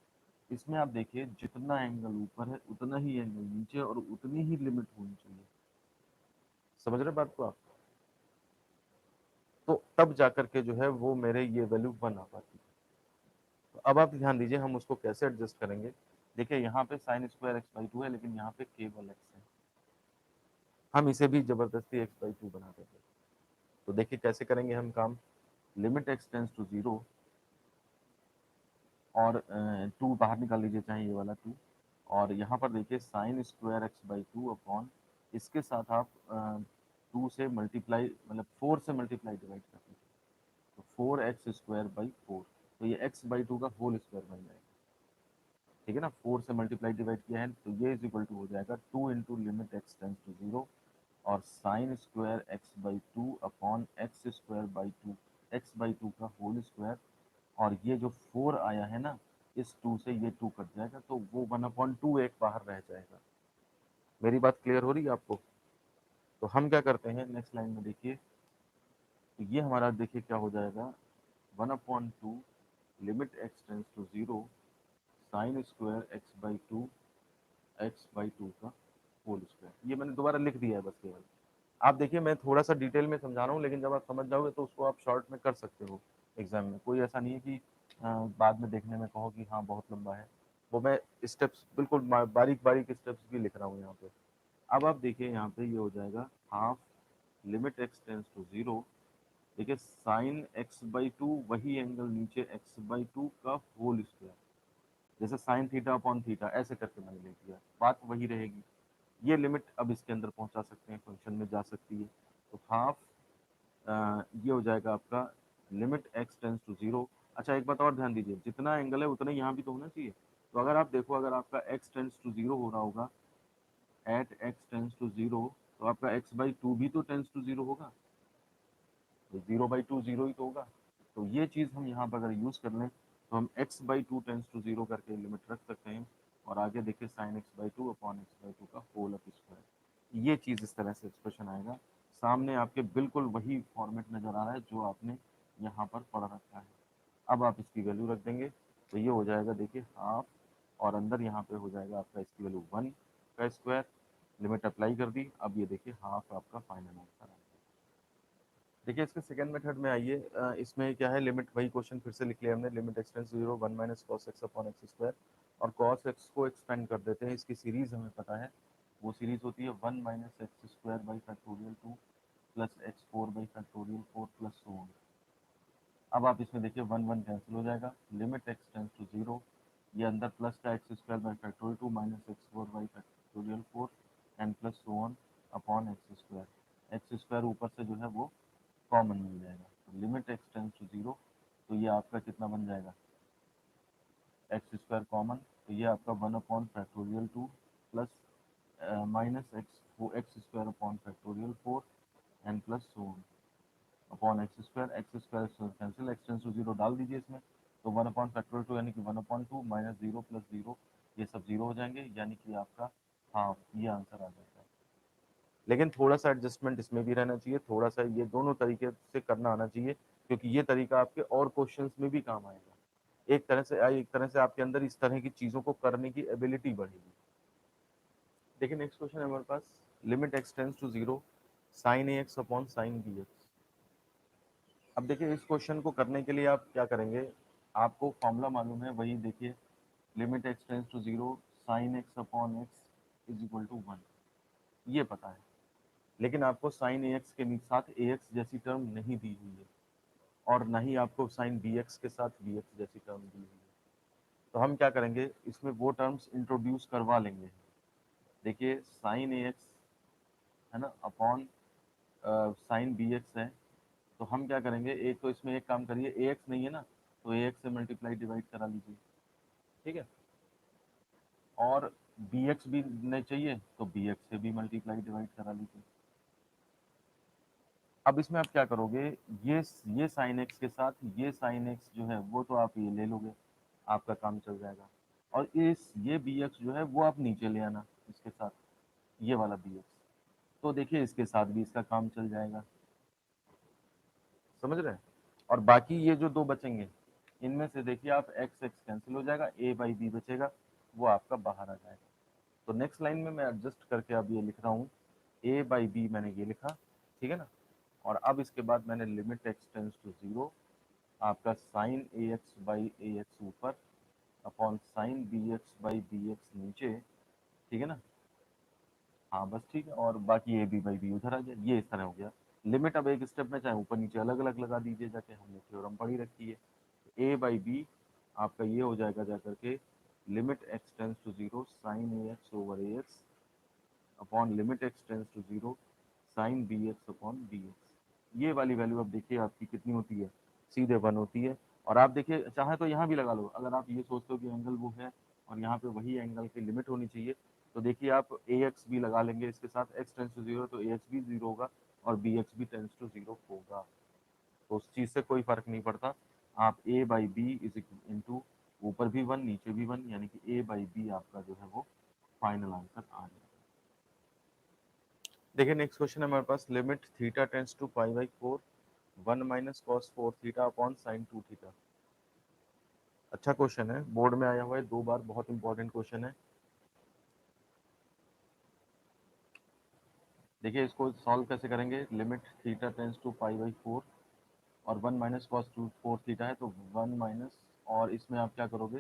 इसमें आप देखिए जितना एंगल ऊपर है उतना ही एंगल नीचे और उतनी ही लिमिट होनी चाहिए। समझ रहे बात को आप? तो तब जाकर के जो है वो मेरे ये वैल्यू वन आ पाती है। तो अब आप ध्यान दीजिए हम उसको कैसे एडजस्ट करेंगे। देखिए यहाँ पे sign square x by two है लेकिन यहाँ पे केवल एक्स है, हम इसे भी जबरदस्ती एक्स बाई टू बना देंगे। तो देखिए कैसे करेंगे हम काम, limit x tends to zero और टू बाहर निकाल लीजिए चाहे ये वाला टू, और यहाँ पर देखिए sign square x by two upon इसके साथ आप टू से मल्टीप्लाई मतलब फोर से मल्टीप्लाई डिवाइड कर लीजिए, तो four x square by four, तो ये एक्स बाई टू का होल स्क्वायर बन जाएगा। ठीक है ना, फोर से मल्टीप्लाई डिवाइड किया है तो ये इज इक्वल टू हो जाएगा two into limit x tends to zero और sine square x by two upon x square by two, x by two का होल स्क्वायर, और ये जो फोर आया है ना इस टू से ये टू कट जाएगा तो वो वन अपॉन टू एक बाहर रह जाएगा। मेरी बात क्लियर हो रही है आपको? तो हम क्या करते हैं नेक्स्ट लाइन में देखिए, तो ये हमारा देखिए क्या हो जाएगा, one upon two limit x tends to zero sine square x by two x by two का होल स्क्वायर। ये मैंने दोबारा लिख दिया है बस केवल, आप देखिए मैं थोड़ा सा डिटेल में समझा रहा हूँ लेकिन जब आप समझ जाओगे तो उसको आप शॉर्ट में कर सकते हो एग्जाम में, कोई ऐसा नहीं है कि बाद में देखने में कहो कि हाँ बहुत लंबा है। वो मैं स्टेप्स बिल्कुल बारीक बारीक स्टेप्स भी लिख रहा हूँ यहाँ पे। अब आप देखिए यहाँ पे ये हो जाएगा half limit x tends to zero, देखिए साइन एक्स बाई टू वही एंगल नीचे एक्स बाई टू का होल स्क्वायर, जैसे साइन थीटा अपॉन थीटा ऐसे करके मैंने लिख दिया, बात वही रहेगी। ये लिमिट अब इसके अंदर पहुंचा सकते हैं, फंक्शन में जा सकती है। तो हाफ ये हो जाएगा आपका limit x tends to zero. अच्छा एक बात और ध्यान दीजिए, जितना एंगल है उतना यहाँ भी तो होना चाहिए। तो अगर आप देखो अगर आपका एक्स टेंस टू जीरो हो रहा होगा at x tends to zero, तो आपका एक्स बाई टू भी तो टेंस टू जीरो होगा, तो जीरो बाई टू जीरो ही तो होगा। तो ये चीज़ हम यहाँ पर अगर यूज़ कर लें तो हम x by two tends to zero करके लिमिट रख सकते हैं, और आगे देखिए sine x by two upon x by two का होल अप स्क्वायर, ये चीज़ इस तरह से एक्सप्रेशन आएगा। सामने आपके बिल्कुल वही फॉर्मेट नज़र आ रहा है जो आपने यहाँ पर पढ़ रखा है। अब आप इसकी वैल्यू रख देंगे तो ये हो जाएगा देखिए हाफ, और अंदर यहाँ पे हो जाएगा आपका इसकी वैल्यू वन का स्क्वायर, लिमिट अप्लाई कर दी, अब ये देखिए हाफ आपका फाइनल आंसर है। देखिए इसके सेकंड मेथड में आइए, इसमें क्या है लिमिट वही क्वेश्चन फिर से लिख लिया हमने, limit x tense zero one minus cos x upon x square, और कॉस एक्स को एक्सपेंड कर देते हैं, इसकी सीरीज हमें पता है, वो सीरीज होती है one minus x square by factorial two plus x four by factorial four plus so on. अब आप इसमें देखिए वन वन कैंसिल हो जाएगा, limit x tends to zero, ये अंदर प्लस का x square by factorial two minus x four by factorial four and plus so on upon x square, x square ऊपर से जो है वो कॉमन मिल जाएगा, तो limit x tends to zero, तो ये आपका कितना बन जाएगा एक्स स्क्वायर कॉमन, तो ये आपका one upon factorial two plus minus x square upon factorial four and plus so on upon x square cancel, x tends to zero डाल दीजिए इसमें, तो वन अपॉन फैक्टोरियल टू यानी कि one upon to minus zero plus zero, ये सब zero हो जाएंगे यानी कि आपका हाफ, ये आंसर आ जाता है। लेकिन थोड़ा सा एडजस्टमेंट इसमें भी रहना चाहिए, थोड़ा सा ये दोनों तरीके से करना आना चाहिए, क्योंकि ये तरीका आपके और क्वेश्चंस में भी काम आएगा, एक तरह से आपके अंदर इस तरह की चीज़ों को करने की एबिलिटी बढ़ेगी। देखिए नेक्स्ट क्वेश्चन है हमारे पास, limit x tends to zero sine a x upon sine b x. अब देखिए इस क्वेश्चन को करने के लिए आप क्या करेंगे, आपको फॉर्मूला मालूम है वही देखिए, limit x tends to zero sine x upon x is equal to one, ये पता है, लेकिन आपको साइन ए एक्स के साथ ए एक्स जैसी टर्म नहीं दी हुई है, और ना ही आपको साइन बी एक्स के साथ बी एक्स जैसी टर्म दी हुई है। तो हम क्या करेंगे इसमें वो टर्म्स इंट्रोड्यूस करवा लेंगे। देखिए साइन ए एक्स है ना अपॉन साइन बी एक्स है, तो हम क्या करेंगे, एक तो इसमें एक काम करिए, ए एक्स नहीं है ना, तो ए एक्स से मल्टीप्लाई डिवाइड करा लीजिए, ठीक है। और बी एक्स भी नहीं चाहिए तो बी एक्स से भी मल्टीप्लाई डिवाइड करा लीजिए। अब इसमें आप क्या करोगे, ये साइन एक्स के साथ ये साइन एक्स जो है वो तो आप ये ले लोगे, आपका काम चल जाएगा। और ये बी एक्स जो है वो आप नीचे ले आना इसके साथ, ये वाला बी एक्स, तो देखिए इसके साथ भी इसका काम चल जाएगा, समझ रहे हैं। और बाकी ये जो दो बचेंगे, इनमें से देखिए आप एक्स एक्स कैंसिल हो जाएगा, ए बाई बी बचेगा, वो आपका बाहर आ जाएगा। तो नेक्स्ट लाइन में मैं एडजस्ट करके अब ये लिख रहा हूँ, ए बाई बी मैंने ये लिखा, ठीक है ना। और अब इसके बाद मैंने limit x tends to zero, आपका sine a x by a x ऊपर upon sine b x by b x नीचे, ठीक है ना। हाँ बस ठीक है, और बाकी ए बी बाई बी उधर आ जाए, ये इस तरह हो गया। लिमिट अब एक स्टेप में चाहे ऊपर नीचे अलग अलग लगा दीजिए जाके, हमने थ्योरम पढ़ी रखी है। ए बाई बी आपका ये हो जाएगा जा करके, limit x tends to zero sine a x over a x upon limit x tends to zero sine b x upon b x. ये वाली वैल्यू अब देखिए आपकी कितनी होती है, सीधे 1 होती है। और आप देखिए चाहे तो यहाँ भी लगा लो, अगर आप ये सोचते हो कि एंगल वो है और यहाँ पे वही एंगल की लिमिट होनी चाहिए, तो देखिए आप ए एक्स भी लगा लेंगे इसके साथ, एक्स टेंस टू जीरो तो ए एक्स भी जीरो होगा और बी एक्स भी टेंस टू जीरो होगा, तो उस चीज़ से कोई फर्क नहीं पड़ता। आप ए बाई बी इज इंटू ऊपर भी 1 नीचे भी 1, यानी कि ए बाई बी आपका जो है वो फाइनल आंसर आ जाएगा। देखिए नेक्स्ट क्वेश्चन है हमारे पास, limit theta tends to pi by 4 1 minus cos 4 theta upon sine 2 theta. अच्छा क्वेश्चन है, बोर्ड में आया हुआ है 2 बार, बहुत इंपॉर्टेंट क्वेश्चन है। देखिए इसको सॉल्व कैसे करेंगे, limit theta tends to pi by 4 और 1 माइनस कॉस 2 4 थीटा है, तो 1 माइनस, और इसमें आप क्या करोगे,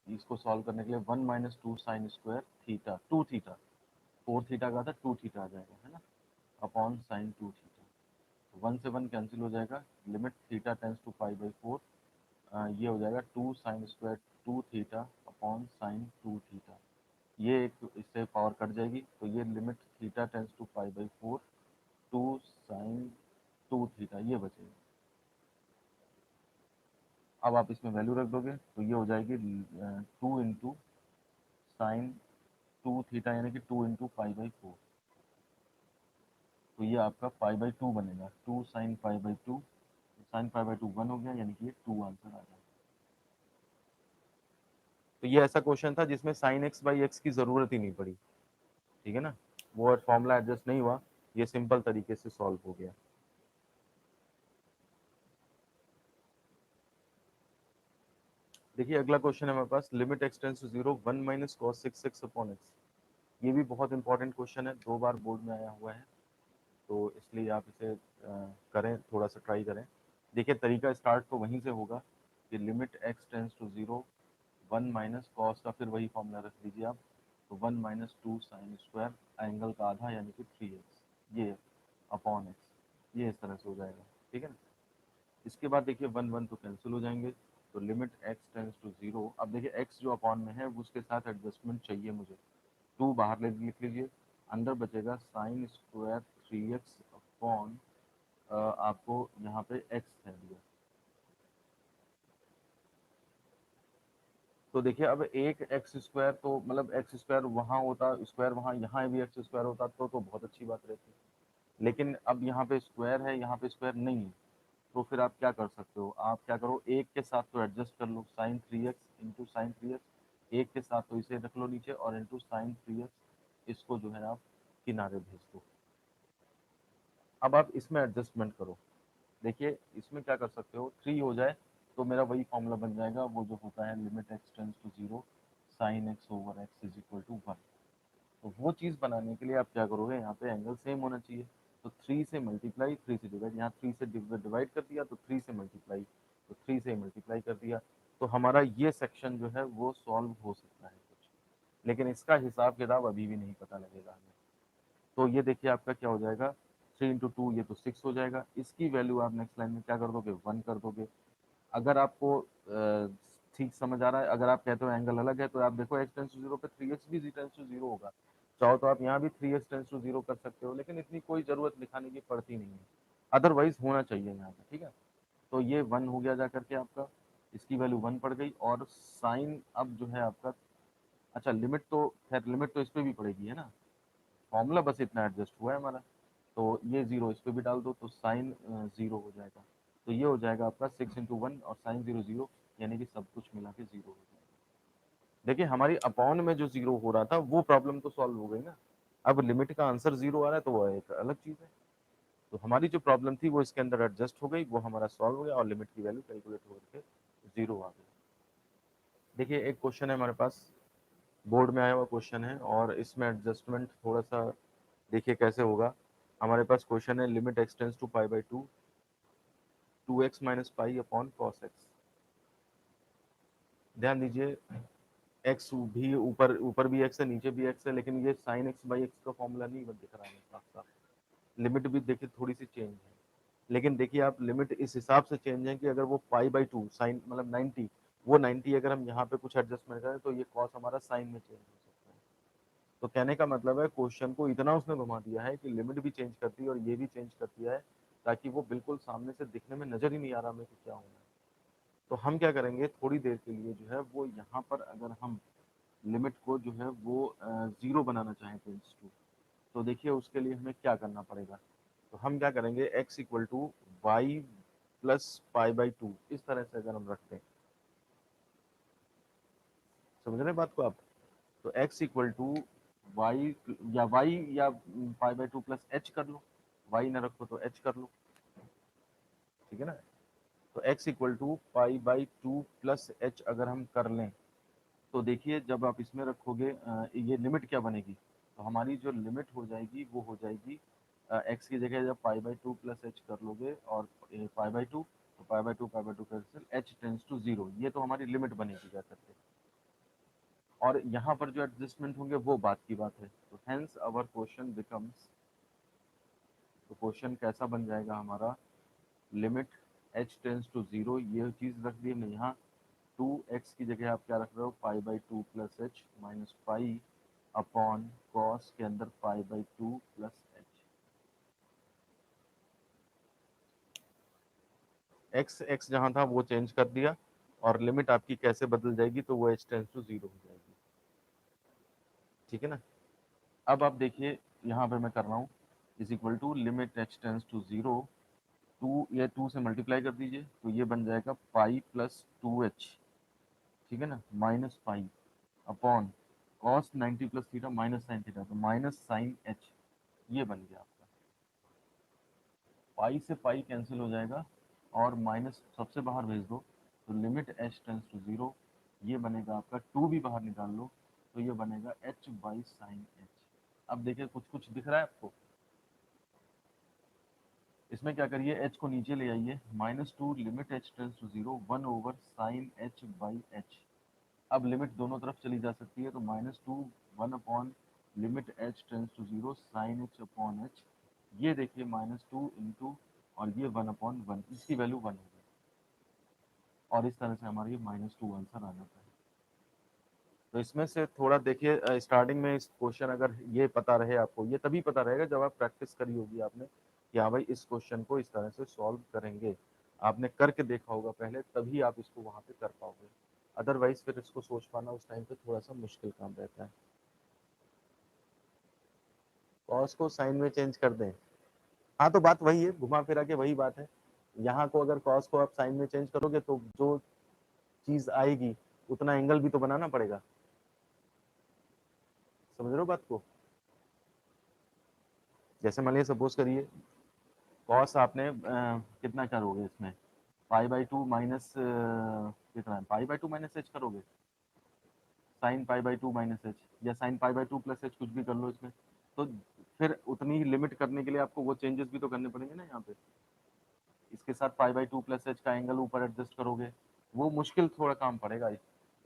इसको सॉल्व करने के लिए 1 minus 2 sine square theta 2 theta, 4 theta का था 2 थीटा आ जाएगा, है ना, अपॉन साइन 2 थीटा। 1 से 1 कैंसिल हो जाएगा, limit theta tends to pi by 4, ये हो जाएगा 2 sine square 2 theta upon sine 2 theta. ये एक इससे पावर कट जाएगी, तो ये limit theta tends to pi by 4 2 sine 2 theta ये बचेगा। अब आप इसमें वैल्यू रख दोगे तो ये हो जाएगी 2 इंटू साइन 2 थीटा, यानी कि 2 इंटू पाई बाई 4, तो ये आपका पाई बाई 2 बनेगा, 2 sign pi by 2, sign pi by 2 1 हो गया, यानी कि ये 2 आंसर आ जाएगा। तो ये ऐसा क्वेश्चन था जिसमें साइन एक्स बाई एक्स की जरूरत ही नहीं पड़ी, ठीक है ना, वो फॉर्मूला एडजस्ट नहीं हुआ, ये सिंपल तरीके से सॉल्व हो गया। देखिए अगला क्वेश्चन है हमारे पास, limit x tends to zero 1 minus cos 6 x upon x. ये भी बहुत इंपॉर्टेंट क्वेश्चन है, 2 बार बोर्ड में आया हुआ है, तो इसलिए आप इसे करें, थोड़ा सा ट्राई करें। देखिए तरीका स्टार्ट तो वहीं से होगा कि limit x tends to zero 1 minus cos का फिर वही फॉर्मूला रख लीजिए आप, तो 1 माइनस 2 साइन स्क्वायर एंगल का आधा यानी कि 3x, ये अपॉन एक्स, ये इस तरह से हो जाएगा, ठीक है ना। इसके बाद देखिए 1 1 तो कैंसिल हो जाएंगे, तो limit x tends to zero, अब देखिए एक्स जो अपॉन में है उसके साथ एडजस्टमेंट चाहिए मुझे, 2 बाहर लिख लीजिए, अंदर बचेगा साइन स्क्वायर 3x अपॉन आपको यहाँ पे x है दिया। तो देखिए अब एक एक्स स्क्वायर, तो मतलब एक्स स्क्वायर वहाँ होता, स्क्वायर वहाँ, यहाँ भी एक्स स्क्वायर होता तो बहुत अच्छी बात रहती, लेकिन अब यहाँ पे स्क्वायर है, यहाँ पे स्क्वायर नहीं है, तो फिर आप क्या कर सकते हो, आप क्या करो, एक के साथ तो एडजस्ट कर लो, sign 3x into sine 3x, एक के साथ तो इसे रख लो नीचे, और इंटू साइन 3x इसको जो है आप किनारे भेज दो। अब आप इसमें एडजस्टमेंट करो, देखिए इसमें क्या कर सकते हो, 3 हो जाए तो मेरा वही फॉर्मूला बन जाएगा, वो जो होता है limit x tends to zero sine x over x is equal to 1। तो वो चीज़ बनाने के लिए आप क्या करोगे, यहाँ पे एंगल सेम होना चाहिए, तो 3 से मल्टीप्लाई 3 से डिवाइड, यहाँ 3 से डिवाइड कर दिया तो 3 से मल्टीप्लाई, तो 3 से मल्टीप्लाई कर दिया, तो हमारा ये सेक्शन जो है वो सॉल्व हो सकता है कुछ, लेकिन इसका हिसाब किताब अभी भी नहीं पता लगेगा हमें। तो ये देखिए आपका क्या हो जाएगा, 3 इंटू 2 ये तो 6 हो जाएगा, इसकी वैल्यू आप नेक्स्ट लाइन में क्या कर दोगे, 1 कर दोगे। अगर आपको ठीक समझ आ रहा है, अगर आप कहते हो एंगल अलग है, तो आप देखो एक्स टेंस टू जीरो पे 3x भी जी टेंस टू जीरो होगा, चाहो तो आप यहाँ भी 3x टेंस टू 0 कर सकते हो, लेकिन इतनी कोई जरूरत दिखाने की पड़ती नहीं है, अदरवाइज होना चाहिए यहाँ पे, ठीक है। तो ये 1 हो गया जा करके आपका, इसकी वैल्यू 1 पड़ गई, और साइन अब जो है आपका, अच्छा लिमिट तो खैर लिमिट तो इस पर भी पड़ेगी है ना, फॉर्मूला बस इतना एडजस्ट हुआ है हमारा, तो ये 0 इस पर भी डाल दो तो साइन 0 हो जाएगा, तो ये हो जाएगा आपका 6 × 1 और साइन 0 0, यानी कि सब कुछ मिला के 0 हो जाएगा। देखिए हमारी अपॉन में जो 0 हो रहा था वो प्रॉब्लम तो सॉल्व हो गई ना, अब लिमिट का आंसर 0 आ रहा है तो वो एक अलग चीज है, तो हमारी जो प्रॉब्लम थी वो इसके अंदर एडजस्ट हो गई, वो हमारा सॉल्व हो गया और लिमिट की वैल्यू कैलकुलेट होकर 0 आ गई। देखिए एक क्वेश्चन है हमारे पास, बोर्ड में आया हुआ क्वेश्चन है, और इसमें एडजस्टमेंट थोड़ा सा देखिए कैसे होगा। हमारे पास क्वेश्चन है limit x tends to pi by 2 2x minus pi upon cos x. ध्यान दीजिए x भी ऊपर ऊपर भी x है नीचे भी x है, लेकिन ये साइन x बाई एक्स का फॉर्मूला नहीं दिख रहा है साफ साफ, लिमिट भी देखिए थोड़ी सी चेंज है, लेकिन देखिए आप लिमिट इस हिसाब से चेंज है कि अगर वो पाई बाई 2 साइन मतलब 90, वो 90 अगर हम यहाँ पे कुछ एडजस्टमेंट करें तो ये कॉस हमारा साइन में चेंज हो सकता है। तो कहने का मतलब है क्वेश्चन को इतना उसने घुमा दिया है कि लिमिट भी चेंज कर दी और ये भी चेंज कर दिया है, ताकि वो बिल्कुल सामने से दिखने में नजर ही नहीं आ रहा हमें कि क्या होना है। तो हम क्या करेंगे, थोड़ी देर के लिए जो है वो यहाँ पर अगर हम लिमिट को जो है वो 0 बनाना चाहें टेंस टू, तो देखिए उसके लिए हमें क्या करना पड़ेगा। तो हम क्या करेंगे, x equal to y plus pi by 2 इस तरह से अगर हम रखते हैं, समझ रहे हैं बात को आप, तो x इक्वल टू वाई या पाई बाई 2 प्लस एच कर लो, y ना रखो तो h कर लो, ठीक है ना। तो x equal to pi by 2 plus h अगर हम कर लें, तो देखिए जब आप इसमें रखोगे ये लिमिट क्या बनेगी, तो हमारी जो लिमिट हो जाएगी वो हो जाएगी x की जगह जब पाई बाई 2 प्लस एच कर लोगे और पाई बाई 2, तो pi by 2 cancel, h tends to 0, ये तो हमारी लिमिट बनेगी जा करके, और यहाँ पर जो एडजस्टमेंट होंगे वो बात की बात है। तो हेंस आवर क्वेश्चन बिकम्स, तो क्वेश्चन कैसा बन जाएगा हमारा, लिमिट h टेंस टू 0, ये चीज़ रख दी हमने यहाँ, 2x की जगह आप क्या रख रहे हो, पाई by 2 plus H minus pi upon cos के अंदर पाई बाई 2 प्लस एच, x जहाँ था वो चेंज कर दिया, और लिमिट आपकी कैसे बदल जाएगी, तो वो h टेंस टू 0 हो जाएगी, ठीक है ना। अब आप देखिए यहाँ पे मैं कर रहा हूँ is equal to limit h tends to 0, 2 ये 2 से मल्टीप्लाई कर दीजिए तो ये बन जाएगा पाई प्लस 2h, ठीक है ना, minus pi upon cos 90 plus theta minus sine theta, तो माइनस साइन एच, ये बन गया आपका, पाई से पाई कैंसिल हो जाएगा और माइनस सबसे बाहर भेज दो, तो लिमिट एच टेंस टू 0, ये बनेगा आपका 2 भी बाहर निकाल लो तो ये बनेगा h बाई साइन एच। अब देखिए कुछ कुछ दिख रहा है आपको, इसमें क्या करिए, h को नीचे ले आइए, -2 limit h tends to 0 1 over sine h by h, अब लिमिट दोनों तरफ चली जा सकती है, तो -2 1 upon limit h tends to 0 sine h upon h, ये देखिए -2 इंटू और ये 1 अपॉन 1, इसकी वैल्यू 1 हो गई, और इस तरह से हमारा ये -2 आंसर आ जाता है। तो इसमें से थोड़ा देखिए स्टार्टिंग में इस क्वेश्चन अगर ये पता रहे आपको, ये तभी पता रहेगा जब आप प्रैक्टिस करी होगी आपने कि हाँ भाई इस क्वेश्चन को इस तरह से सॉल्व करेंगे, आपने करके देखा होगा पहले, तभी आप इसको वहाँ पे कर पाओगे, अदरवाइज फिर इसको सोच पाना उस टाइम पे थोड़ा सा मुश्किल काम रहता है। कॉस को साइन में चेंज कर दें, हाँ तो बात वही है, घुमा फिरा के वही बात है, यहाँ को अगर कॉस को आप साइन में चेंज करोगे तो जो चीज आएगी उतना एंगल भी तो बनाना पड़ेगा, समझ रहे हो बात को। जैसे मान लीजिए सपोज करिए कॉस आपने कितना करोगे इसमें, पाई बाई 2 माइनस कितना है, पाई बाई 2 माइनस एच करोगे, sine pi by 2 minus h, या sine pi by 2 plus h, कुछ भी कर लो इसमें, तो फिर उतनी ही लिमिट करने के लिए आपको वो चेंजेस भी तो करने पड़ेंगे ना यहाँ पे, इसके साथ पाई बाई 2 प्लस एच का एंगल ऊपर एडजस्ट करोगे, वो मुश्किल थोड़ा काम पड़ेगा,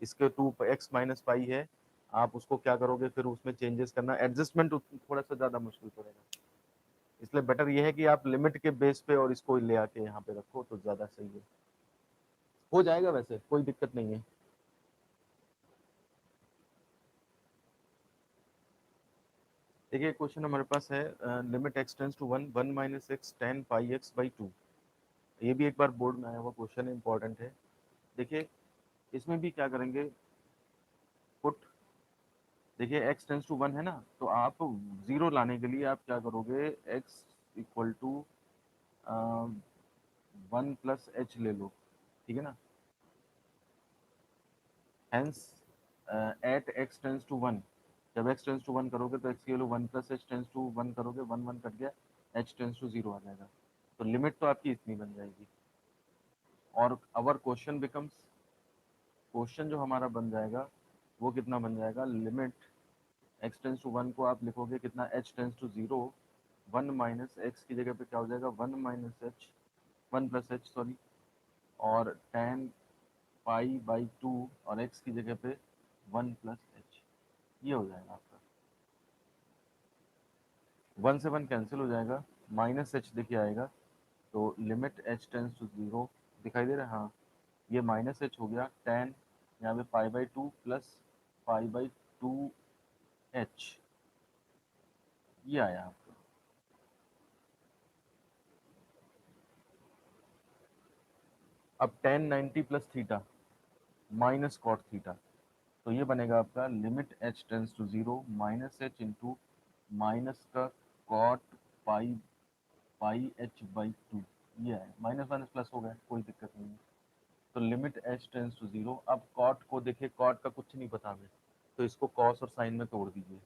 इसके 2x माइनस पाई है, आप उसको क्या करोगे फिर उसमें चेंजेस करना, एडजस्टमेंट थोड़ा सा ज़्यादा मुश्किल पड़ेगा, इसलिए बेटर ये है कि आप लिमिट के बेस पे और इसको ले आके यहाँ पे रखो तो ज़्यादा सही है, हो जाएगा वैसे कोई दिक्कत नहीं है। देखिए क्वेश्चन हमारे पास है limit x tends to one, one minus x tan pi x by two. ये भी एक बार बोर्ड में आया हुआ क्वेश्चन है, इंपॉर्टेंट है। देखिए इसमें भी क्या करेंगे, पुट, देखिए एक्स टेंस टू वन है ना, तो आप जीरो लाने के लिए आप क्या करोगे, x equal to one plus h ले लो, ठीक है ना। Hence at x tends to one, जब एक्स टेंस टू वन करोगे तो एक्स की value one plus h tends to one करोगे, वन वन कट गया, एच टेंस टू जीरो आ जाएगा। तो लिमिट तो आपकी इतनी बन जाएगी। और अवर क्वेश्चन बिकम्स, क्वेश्चन जो हमारा बन जाएगा वो कितना बन जाएगा, limit x tends to one को आप लिखोगे कितना, h tends to zero, one minus x की जगह पे क्या हो जाएगा, one minus h, one plus h sorry, और टेन पाई बाई टू, और एक्स की जगह पे वन प्लस एच, ये हो जाएगा आपका। वन से वन कैंसिल हो जाएगा, माइनस एच देखिए आएगा, तो limit h tends to zero, दिखाई दे रहा है, हाँ ये माइनस एच हो गया, टेन यहाँ पे pi by two plus pi by two h, ये आया आपका। अब tan ninety plus theta minus cot theta, तो ये बनेगा आपका limit h tends to zero minus h into minus का cot pi pi h by two, ये है माइनस माइनस प्लस हो गया, कोई दिक्कत नहीं है। तो limit h tends to zero, अब कॉट को देखिए, कॉट का कुछ नहीं पता हमें, तो इसको कॉस और साइन में तोड़ दीजिए,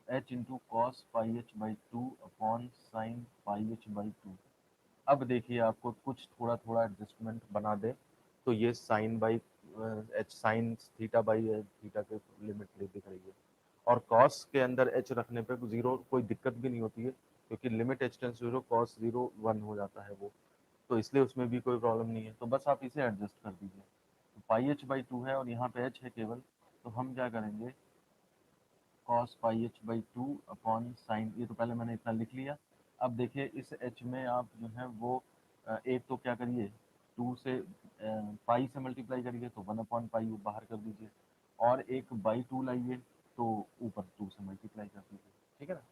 H into cos pi h by two upon sine pi h by to. अब देखिए आपको कुछ थोड़ा थोड़ा एडजस्टमेंट बना दे, तो ये sine by h, sine theta by theta के लिमिट ले दिख रही है। और कॉस के अंदर एच रखने पे जीरो कोई दिक्कत भी नहीं होती है, क्योंकि limit h tense zero cos zero one हो जाता है वो, तो इसलिए उसमें भी कोई प्रॉब्लम नहीं है। तो बस आप इसे एडजस्ट कर दीजिए, तो पाई एच बाई टू है और यहाँ पे एच है केवल, तो हम क्या करेंगे, cos pi h by two upon sine, ये तो पहले मैंने इतना लिख लिया। अब देखिए इस एच में आप जो है वो एक तो क्या करिए, टू से पाई से मल्टीप्लाई करिए, तो वन अपॉन पाई बाहर कर दीजिए, और एक बाई टू लाइए, तो ऊपर टू से मल्टीप्लाई कर दीजिए, ठीक है ना।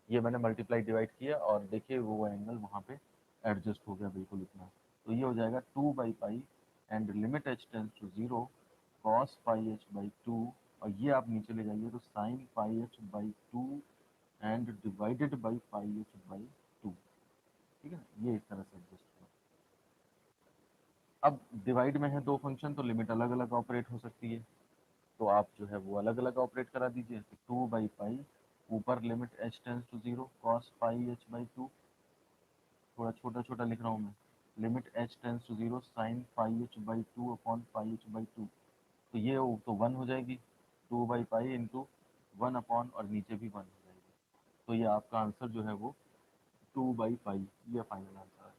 ये मैंने मल्टीप्लाई डिवाइड किया, और देखिए वो एंगल वहाँ पे एडजस्ट हो गया बिल्कुल इतना। तो ये हो जाएगा two by pi and limit h tends to zero cos pi h by two, और ये आप नीचे ले जाइए तो sine pi h by two and divided by pi h by two, ठीक है ना, ये इस तरह से एडजस्ट हुआ। अब डिवाइड में है दो फंक्शन, तो लिमिट अलग अलग ऑपरेट हो सकती है, तो आप जो है वो अलग अलग ऑपरेट करा दीजिए। तो टू बाई पाई, ऊपर limit h tends to zero cos pi h by two, थोड़ा छोटा छोटा लिख रहा हूँ मैं, limit h tends to zero sine pi h by two upon pi h by two, तो ये तो वन हो जाएगी, two by pi into one upon, और नीचे भी वन हो जाएगी, तो ये आपका आंसर जो है वो टू बाई पाई, ये फाइनल आंसर है।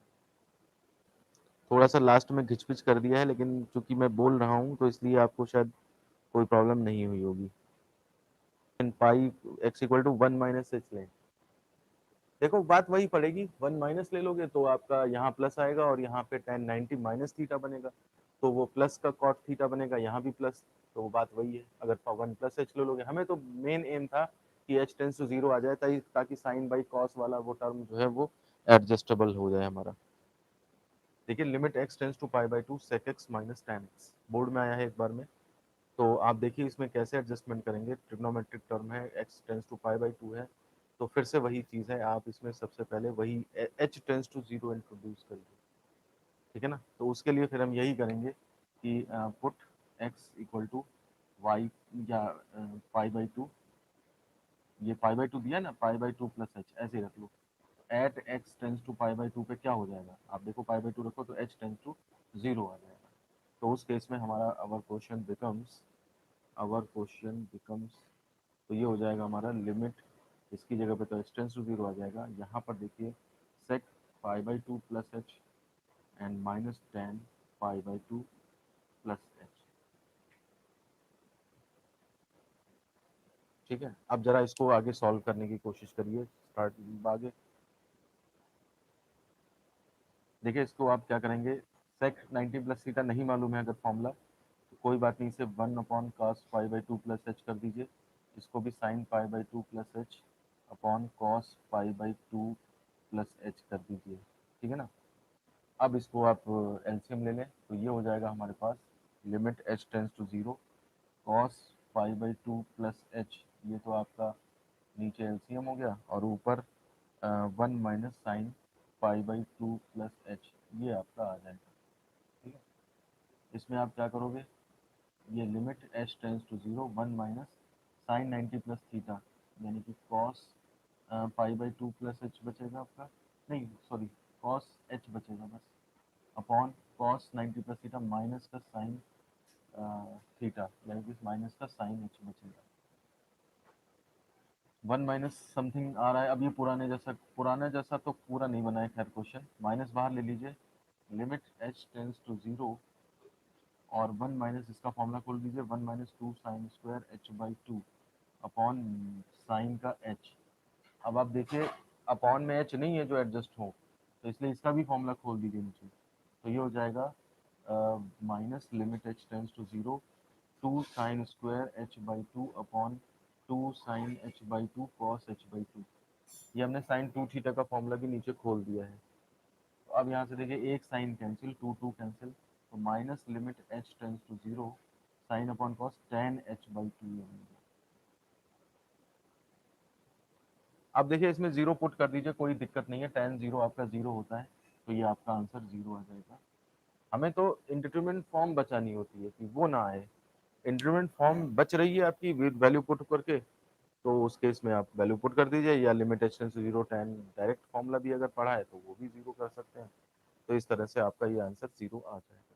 थोड़ा सा लास्ट में घिचपिच कर दिया है, लेकिन चूंकि मैं बोल रहा हूँ तो इसलिए आपको शायद कोई प्रॉब्लम नहीं हुई होगी। Pi x equal to one minus h लें, देखो बात वही पड़ेगी, वन माइनस ले लोगे तो आपका यहाँ प्लस आएगा, और यहाँ पे टेन नाइनटी माइनस थीटा बनेगा, तो वो प्लस का कॉट थीटा बनेगा, यहाँ भी प्लस, तो वो बात वही है। अगर वन प्लस एच ले लोगे, हमें तो मेन एम था कि एच टेंस टू जीरो आ जाए, ताकि साइन बाई कॉस वाला वो टर्म जो है वो एडजस्टेबल हो जाए हमारा। देखिए limit x tends to pi by two sec x minus tan x, board में आया है एक बार में, तो आप देखिए इसमें कैसे एडजस्टमेंट करेंगे। ट्रिग्नोमेट्रिक टर्म है, x tends to pi by two है, तो फिर से वही चीज़ है, आप इसमें सबसे पहले वही h tends to zero introduce करिए, ठीक है ना। तो उसके लिए फिर हम यही करेंगे कि put x equal to y, या पाई बाई टू, ये पाई बाई टू दिया ना, pi by two plus h ऐसे ही रख लो। At x tends to pi by two पे क्या हो जाएगा, आप देखो पाई बाई टू रखो तो एच टेंस टू जीरो आ जाएगा। तो उस केस में हमारा अवर क्वेश्चन बिकम्स, तो ये हो जाएगा हमारा लिमिट, इसकी जगह पे तो एच टेंस टू जीरो आ जाएगा, यहाँ पर देखिए sec pi by two plus h and minus tan pi by two plus h, ठीक है। अब जरा इसको आगे सॉल्व करने की कोशिश करिए, स्टार्ट आगे। देखिए इसको आप क्या करेंगे, सेक 90 प्लस थीटा नहीं मालूम है अगर फॉर्मूला, तो कोई बात नहीं, इसे one upon cos pi by two plus H कर दीजिए, इसको भी sign pi by two plus H, upon cos pi by 2 plus H कर दीजिए, ठीक है ना। अब इसको आप एलसीएम ले लें तो ये हो जाएगा हमारे पास limit h tends to 0 cos pi by 2 plus h, ये तो आपका नीचे एलसीएम हो गया, और ऊपर 1 minus sign pi by 2 plus h, ये आपका आ जाएगा, ठीक है। इसमें आप क्या करोगे, ये limit h tends to 0 1 minus sine 90 plus theta, यानी कि cos pi by 2 plus h बचेगा आपका, नहीं सॉरी कॉस एच बचेगा बस, upon cos 90 plus theta minus का साइन थीटा, यानी कि माइनस का साइन एच बचेगा। 1 माइनस समथिंग आ रहा है, अब ये पुराने जैसा तो पूरा नहीं बना है, खैर क्वेश्चन माइनस बाहर ले लीजिए, लिमिट एच टेंस टू 0 और 1 माइनस इसका फॉर्मूला खोल दीजिए 1 minus 2 sine square h by 2 upon sine का एच। अब आप देखिए अपॉन में एच नहीं है जो एडजस्ट हो, तो इसलिए इसका भी फॉर्मूला खोल दीजिए नीचे, तो ये हो जाएगा minus limit h tends to 0 2 sine square h by 2 upon 2 sine h by 2 cos h by 2, ये हमने साइन 2 थीटा का फॉर्मूला भी नीचे खोल दिया है। तो अब यहाँ से देखिए एक साइन कैंसिल, 2 कैंसिल, तो minus limit h tends to 0 sine upon cos tan h by 2। अब देखिए इसमें जीरो पुट कर दीजिए, कोई दिक्कत नहीं है, टेन जीरो आपका जीरो होता है, तो ये आपका आंसर जीरो आ जाएगा। हमें तो इंडिटरमिनेट फॉर्म बचानी होती है कि वो ना आए, इंडिटरमिनेट फॉर्म बच रही है आपकी वैल्यू पुट करके, तो उस केस में आप वैल्यू पुट कर दीजिए, या limit h tends to 0 tan direct formula भी अगर पढ़ा है तो वो भी जीरो कर सकते हैं, तो इस तरह से आपका ये आंसर जीरो आ जाएगा।